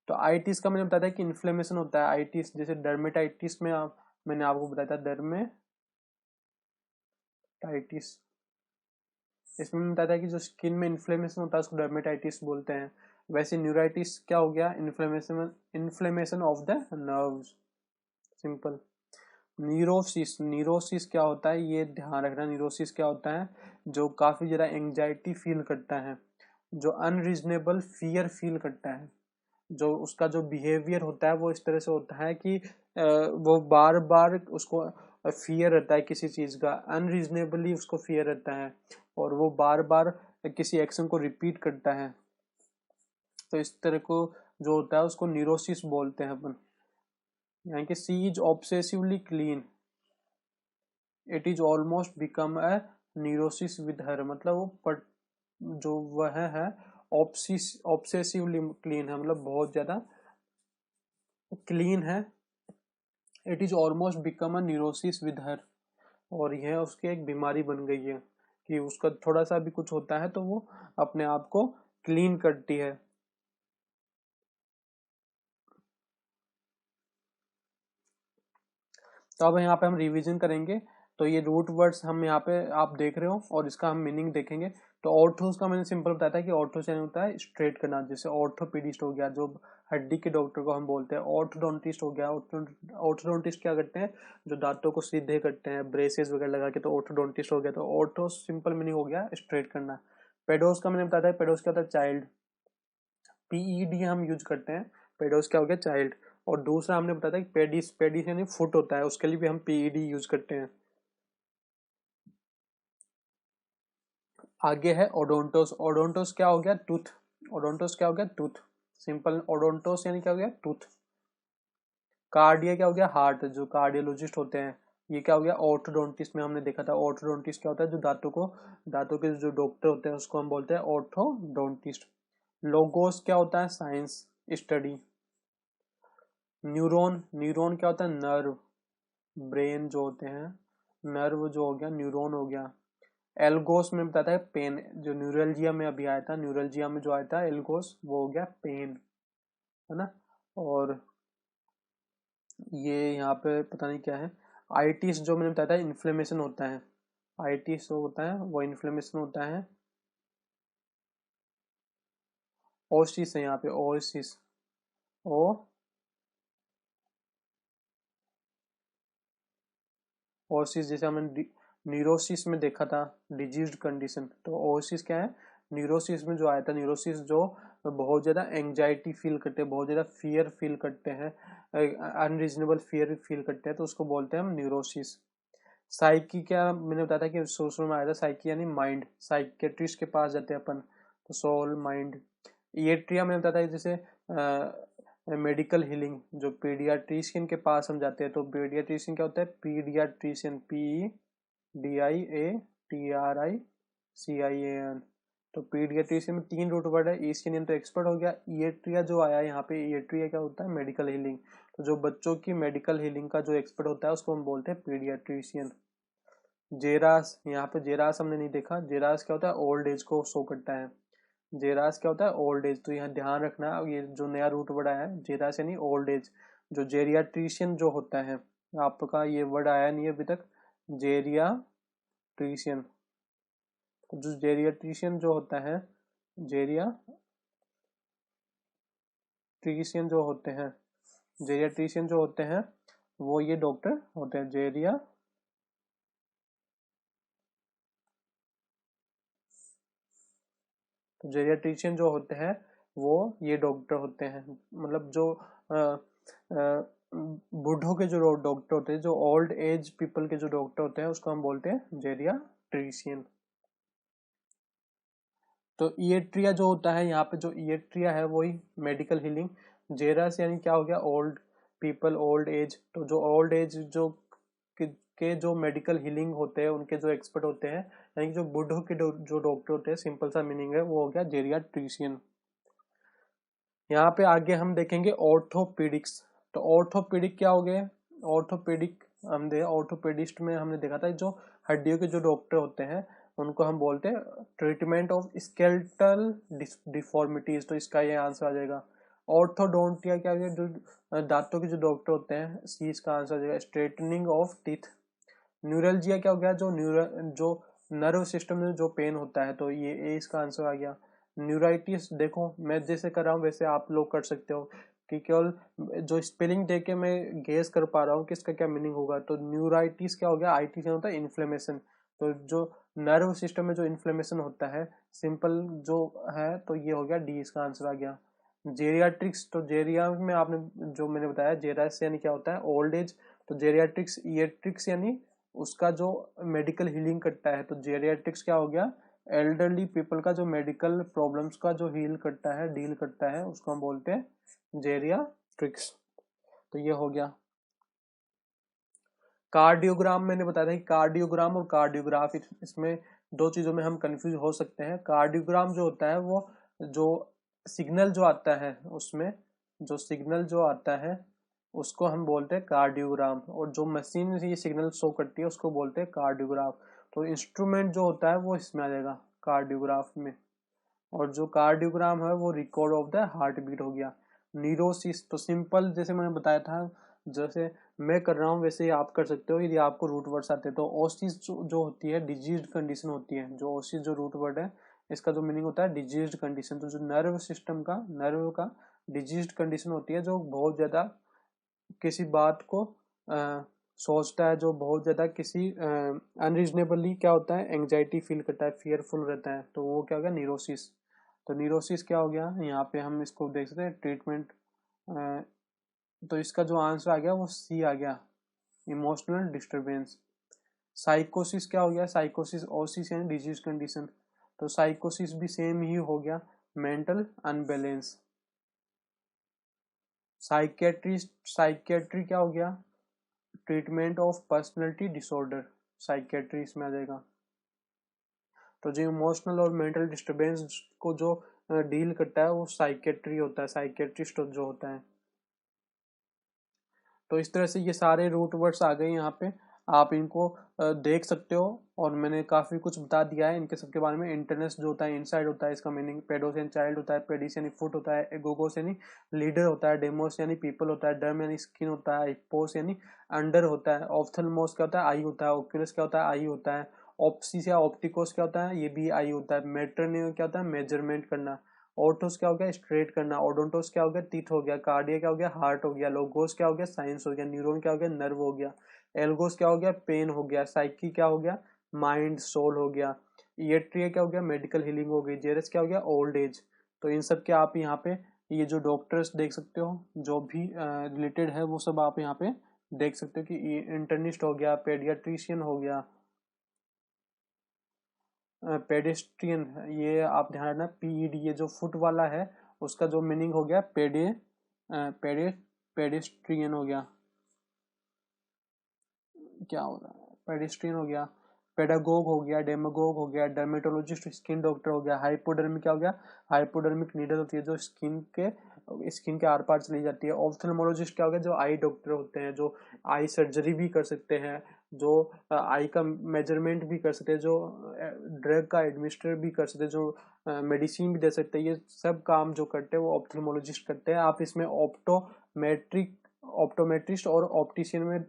तो आइटिस का मैंने बताया था कि इन्फ्लेमेशन होता है, आइटिस जैसे डर्मेटाइटिस में मैंने आपको बताया था डर्मेटाइटिस, इसमें मैंने बताया था कि जो स्किन में इन्फ्लेमेशन होता है उसको डर्मेटाइटिस बोलते हैं। वैसे न्यूराइटिस क्या हो गया, inflammation of the nerves, simple. Neurosis, neurosis क्या होता है ये ध्यान रखना, न्यूरोसिस क्या होता है, जो काफी ज्यादा एंजाइटी फील करता है, जो अनरीजनेबल फियर फील करता है, जो उसका जो बिहेवियर होता है वो इस तरह से होता है कि वो बार बार उसको फियर रहता है किसी चीज का, अनरीजनेबली उसको फियर रहता है, और वो बार बार किसी एक्शन को रिपीट करता है। तो इस तरह को जो होता है उसको न्यूरोसिस बोलते हैं अपन। यानी कि she is obsessively clean, it is almost become a neurosis with her, मतलब वो जो वह है ऑब्सेसिवली क्लीन है, मतलब बहुत ज्यादा क्लीन है, it is almost become a neurosis with हर, और यह उसकी एक बीमारी बन गई है कि उसका थोड़ा सा भी कुछ होता है तो वो अपने आप को क्लीन करती है। तो अब यहाँ पे हम रिवीजन करेंगे। तो ये रूट वर्ड्स हम यहाँ पे आप देख रहे हो और इसका हम मीनिंग देखेंगे। तो ऑर्थोस का मैंने सिंपल बताया था कि ऑर्थोस यानी होता है स्ट्रेट करना, जैसे ऑर्थोपेडिस्ट हो गया जो हड्डी के डॉक्टर को हम बोलते हैं, ऑर्थोडोंटिस्ट हो गया, ऑर्थोडोंटिस्ट क्या करते हैं, जो दांतों को सीधे करते हैं ब्रेसेस वगैरह लगा के, तो ऑर्थोडोंटिस्ट हो गया। तो ऑर्थोस सिंपल मीनिंग हो गया स्ट्रेट करना। पेडोस का मैंने बताया था, पेडोस क्या होता है चाइल्ड, पीईडी हम यूज करते हैं, पेडोस क्या हो गया चाइल्ड। और दूसरा हमने बताया था कि पेडिस, पेडिस यानी फुट होता है, उसके लिए भी हम पीईडी यूज करते हैं। आगे है ओडोंटोस, ओडोंटोस क्या हो गया टूथ, ओडोंटोस क्या हो गया टूथ, सिंपल ओडोंटोस यानी क्या हो गया टूथ। कार्डिया क्या हो गया हार्ट, जो कार्डियोलॉजिस्ट होते हैं। ये क्या हो गया ऑर्थोडोंटिस्ट में हमने देखा था, ऑर्थोडोंटिस्ट क्या होता है जो दांतों के जो डॉक्टर होते हैं उसको हम बोलते हैं ऑर्थोडोंटिस्ट। लोगोस क्या होता है साइंस स्टडी। न्यूरॉन, न्यूरॉन क्या होता है नर्व, ब्रेन जो होते हैं, नर्व जो हो गया न्यूरॉन हो गया। एल्गोस में बताता है पेन, जो न्यूरल्जिया में अभी आया था, न्यूरल्जिया में जो आया था एल्गोस वो हो गया पेन, है ना। और ये यहाँ पे पता नहीं क्या है। आइटिस जो मैंने बताया था इन्फ्लेमेशन होता है, आइटिस जो होता है वो इन्फ्लेमेशन होता है। ओसिस है यहाँ पे, ओसिस, ओ ओसिस जैसे हमने न्यूरोसिस में देखा था डिजीज कंडीशन, तो ओसिस क्या है, न्यूरोसिस में जो आया था, न्यूरोसिस जो बहुत ज्यादा एंजाइटी फील करते हैं, बहुत ज्यादा फियर फील करते हैं, अनरीजनेबल फियर फील करते हैं, तो उसको बोलते हैं हम न्यूरोसिस। साइकी क्या मैंने बताया था कि सोशल में आया था, साइकी यानी माइंड, साइकेट्रिस्ट के पास जाते हैं अपन, तो सोल माइंड। इएट्रिया मैंने बताया था जैसे मेडिकल हीलिंग, जो पीडियाट्रिशियन के पास हम जाते हैं, तो पीडियाट्रिशियन क्या होता है पीडियाट्रिशियन, PEDIATRICIAN। तो पीडियाट्रिशियन में 3 रूट वर्ड है, ईसीएन तो एक्सपर्ट हो गया, इएट्रिया जो आया यहाँ पे, इएट्रिया क्या होता है मेडिकल हीलिंग, तो जो बच्चों की मेडिकल हीलिंग का जो एक्सपर्ट होता है उसको हम बोलते हैं पीडियाट्रिशियन। जेरास, यहाँ पे जेरास हमने नहीं देखा, जेरास क्या होता है ओल्ड एज को शो करता है, जेरास क्या होता है ओल्ड एज, तो यहाँ ध्यान रखना ये जो नया रूट वर्ड आया है जेरास यानी ओल्ड एज। जो जेरियाट्रिशियन जो होता है, आपका ये वर्ड आया नहीं अभी तक, जेरियाट्रिशियन, तो जो जेरियाट्रिशियन जो होता है, जेरियाट्रिशियन जो होते हैं, जेरियाट्रिशियन जो होते हैं वो ये डॉक्टर होते हैं, तो जेरियाट्रिशियन जो होते हैं वो ये डॉक्टर होते हैं, मतलब जो बूढ़ों के जो डॉक्टर होते हैं, जो ओल्ड एज पीपल के जो डॉक्टर होते हैं उसको हम बोलते हैं जेरियाट्रिशियन। तो ईएट्रिया जो होता है यहाँ पे, जो ईएट्रिया है वही मेडिकल हीलिंग, जेरस यानी क्या हो गया ओल्ड पीपल, ओल्ड एज, तो जो ओल्ड एज जो के जो मेडिकल हीलिंग होते हैं उनके जो एक्सपर्ट होते हैं, यानी कि जो बूढ़ों के जो डॉक्टर होते हैं, सिंपल सा मीनिंग है वो हो गया जेरियाट्रिशियन। यहाँ पे आगे हम देखेंगे ऑर्थोपेडिक्स। तो ऑर्थोपेडिक क्या हो गए, ऑर्थोपेडिक हम दे ऑर्थोपेडिस्ट में हमने देखा था जो हड्डियों के जो डॉक्टर होते हैं उनको हम बोलते हैं ट्रीटमेंट ऑफ स्केलेटल डिफॉर्मिटीज, तो इसका ये आंसर आ जाएगा। ऑर्थोडोंटिया क्या है, जो दांतों के जो डॉक्टर होते हैं, सी इसका आंसर आ जाएगा स्ट्रेटनिंग ऑफ टीथ। न्यूरल्जिया क्या हो गया, जो नर्व सिस्टम में जो पेन होता है, तो ये ए इसका आंसर आ गया। न्यूराइटिस देखो मैं जैसे कर रहा हूँ वैसे आप लोग कर सकते हो, कि केवल जो स्पेलिंग देख के मैं गेस कर पा रहा हूँ कि इसका क्या मीनिंग होगा। तो न्यूराइटिस क्या हो गया, आईटी से होता है इन्फ्लेमेशन। तो जो नर्व सिस्टम में जो इन्फ्लेमेशन होता है, सिंपल जो है, तो ये हो गया डी, इसका आंसर आ गया। जेरियाट्रिक्स, तो जेरिया में आपने जो मैंने बताया, जेरास यानी क्या होता है, ओल्ड एज। तो जेरियाट्रिक्स, ईएट्रिक्स यानी उसका जो मेडिकल हीलिंग करता है। तो जेरियाट्रिक्स क्या हो गया, एल्डरली पीपल का जो मेडिकल प्रॉब्लम्स का जो हील करता है, डील करता है, उसको हम बोलते हैं जेरियाट्रिक्स। तो ये हो गया। कार्डियोग्राम मैंने बताया था कि कार्डियोग्राम और कार्डियोग्राफ, इसमें दो चीजों में हम कंफ्यूज हो सकते हैं। कार्डियोग्राम जो होता है वो जो सिग्नल जो आता है, उसमें जो सिग्नल जो आता है उसको हम बोलते हैं कार्डियोग्राम, और जो मशीन ये सिग्नल शो करती है उसको बोलते हैं कार्डियोग्राफ। तो इंस्ट्रूमेंट जो होता है वो इसमें आ जाएगा कार्डियोग्राफ में। और जो कार्डियोग्राम है वो record of the heart beat हो गया। न्यूरोसिस, तो सिंपल जैसे मैंने बताया था, जैसे मैं कर रहा हूँ वैसे ही आप कर सकते हो, यदि आपको रूट वर्ड्स आते हैं। तो ओसिस जो होती है डिजीज कंडीशन होती है, जो ओसिस जो रूट वर्ड है इसका जो मीनिंग होता है डिजीज कंडीशन। तो जो नर्व सिस्टम का, नर्व का डिजीज कंडीशन होती है, जो बहुत ज्यादा किसी बात को सोचता है, जो बहुत ज्यादा किसी अनरीजनेबली क्या होता है, एंग्जाइटी फील करता है, फियरफुल रहता है, तो वो क्या हो गया, न्यूरोसिस। तो न्यूरोसिस क्या हो गया, यहाँ पे हम इसको देख सकते हैं ट्रीटमेंट। तो इसका जो आंसर आ गया वो सी आ गया, इमोशनल डिस्टरबेंस। साइकोसिस क्या हो गया, साइकोसिस ओसिस यानी डिजीज कंडीशन। तो साइकोसिस भी सेम ही हो गया, मेंटल अनबैलेंस। साइकेट्रिस्ट, साइकेट्री क्या हो गया, treatment of personality disorder, psychiatry इसमें आ जाएगा। तो जो इमोशनल और मेंटल डिस्टर्बेंस को जो डील करता है वो साइकेट्री होता है, साइकेट्रिस्ट जो होता है। तो इस तरह से ये सारे रूट वर्ड्स आ गए यहाँ पे, आप इनको देख सकते हो। और मैंने काफी कुछ बता दिया है इनके सबके बारे में। इंटरनेस जो होता है, इनसाइड होता है, इसका मीनिंग पेडोस यानी चाइल्ड होता है, पेडिस यानी फुट होता है, एगोगोस यानी लीडर होता है, डेमोस यानी पीपल होता है, डर्म यानी स्किन होता है, हिप्पोस यानी अंडर होता है, ऑप्थेल्मोस क्या होता है, आई होता है, ओक्यूलस क्या होता है, आई होता है, ऑप्सिस या ऑप्टिकोस क्या होता है, ये भी आई होता है, मेटरनियो क्या होता है, मेजरमेंट करना, ऑर्थोस क्या हो गया, स्ट्रेट करना, ओडोंटोस क्या हो गया, टीथ हो गया, कार्डिया क्या हो गया, हार्ट हो गया, लोगोस क्या हो गया, साइंस हो गया, न्यूरॉन क्या हो गया, नर्व हो गया, एल्गोस क्या हो गया, पेन हो गया, साइकी क्या हो गया, माइंड सोल हो गया, इएट्रिया क्या हो गया, मेडिकल हीलिंग हो गई, जेरस क्या हो गया, ओल्ड एज। तो इन सब के आप यहाँ पे ये जो डॉक्टर्स देख सकते हो जो भी रिलेटेड है वो सब आप यहाँ पे देख सकते हो, कि इंटर्निस्ट हो गया, पेडियाट्रिशियन हो गया, पेडेस्ट्रियन, ये आप ध्यान रखना, पीईडी, ये जो फुट वाला है उसका जो मीनिंग हो गया पेडे पेडेस्ट्रियन हो गया, क्या हो रहा है, पेडेस्ट्रियन हो गया, पेडागोग हो गया, डेमागोग हो गया, डर्मेटोलॉजिस्ट स्किन डॉक्टर हो गया, हाइपोडर्मिक क्या हो गया, हाइपोडर्मिक नीडल होती है जो स्किन के आर पार चली जाती है, ऑप्थेल्मोलॉजिस्ट क्या हो गया, जो आई डॉक्टर होते हैं, जो आई सर्जरी भी कर सकते हैं, जो आई का मेजरमेंट भी कर सकते हैं, जो ड्रग का एडमिनिस्टर भी कर सकते हैं, जो मेडिसिन भी दे सकते हैं, ये सब काम जो करते हैं वो ऑप्थेल्मोलॉजिस्ट करते हैं। आप इसमें ऑप्टोमेट्रिस्ट और ऑप्टिशियन में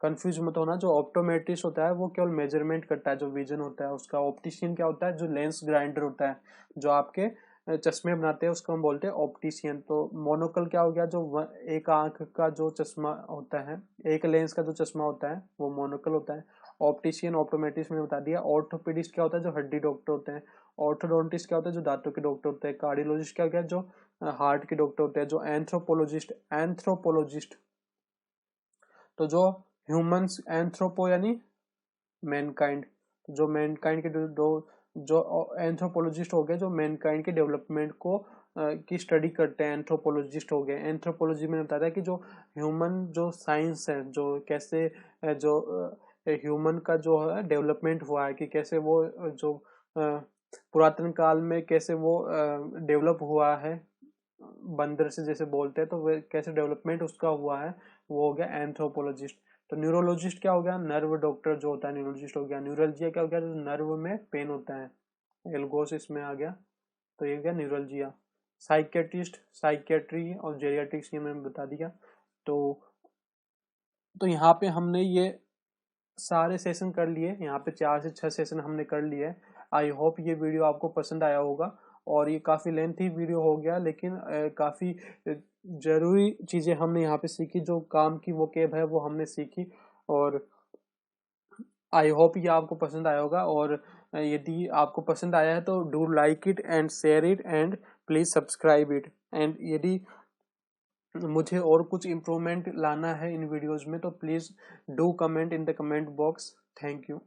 कंफ्यूज मत होना। जो ऑप्टोमेट्रिस्ट होता है वो केवल मेजरमेंट करता है, जो विजन होता है उसका। ऑप्टिशियन क्या होता है, जो लेंस ग्राइंडर होता है, जो आपके चश्मे बनाते हैं उसको हम बोलते हैं ऑप्टिशियन। तो मोनोकल क्या हो गया, जो एक आंख का जो चश्मा होता है, एक लेंस का जो चश्मा होता है वो मोनोकल होता है। ऑप्टिशियन, ऑप्टोमेट्रिस्ट मैंने बता दिया। ऑर्थोपेडिस्ट क्या होता है, जो हड्डी डॉक्टर होते हैं। ऑर्थोडोंटिस्ट क्या होता है, जो दांतों के डॉक्टर होते हैं। कार्डियोलॉजिस्ट क्या हो गया, जो हार्ट के डॉक्टर होते हैं। जो एंथ्रोपोलॉजिस्ट, एंथ्रोपोलॉजिस्ट तो जो ह्यूमंस, एंथ्रोपो यानी मैनकाइंड, जो मैनकाइंड के दो जो एंथ्रोपोलॉजिस्ट हो गए, जो मैनकाइंड के डेवलपमेंट को की स्टडी करते हैं, एंथ्रोपोलॉजिस्ट हो गए। एंथ्रोपोलॉजी में बताया कि जो ह्यूमन जो साइंस है, जो कैसे जो ह्यूमन का जो है डेवलपमेंट हुआ है, कि कैसे वो जो पुरातन काल में कैसे वो डेवलप हुआ है, बंदर से जैसे बोलते हैं, तो वे कैसे डेवलपमेंट उसका हुआ है, वो हो गया एंथ्रोपोलॉजिस्ट। तो न्यूरोलॉजिस्ट क्या हो गया, नर्व डॉक्टर जो होता है न्यूरोलॉजिस्ट हो गया। न्यूरल्जिया क्या हो गया, जो नर्व में पेन होता है, एल्गोस इसमें आ गया, तो ये हो गया न्यूरल्जिया। साइकेट्रिस्ट, साइकेट्री और जेरियाट्रिक्स ये मैंने बता दिया। तो यहाँ पे हमने ये सारे सेशन कर लिए, यहाँ पे 4 से 6 सेशन हमने कर लिए। आई होप ये वीडियो आपको पसंद आया होगा, और ये काफ़ी लेंथी वीडियो हो गया, लेकिन काफ़ी ज़रूरी चीज़ें हमने यहाँ पे सीखी, जो काम की वो कैब है वो हमने सीखी। और आई होप ये आपको पसंद आया होगा, और यदि आपको पसंद आया है तो do like it and share it and please subscribe it. And यदि मुझे और कुछ इम्प्रूवमेंट लाना है इन वीडियोज में तो please do comment in the comment box. Thank you.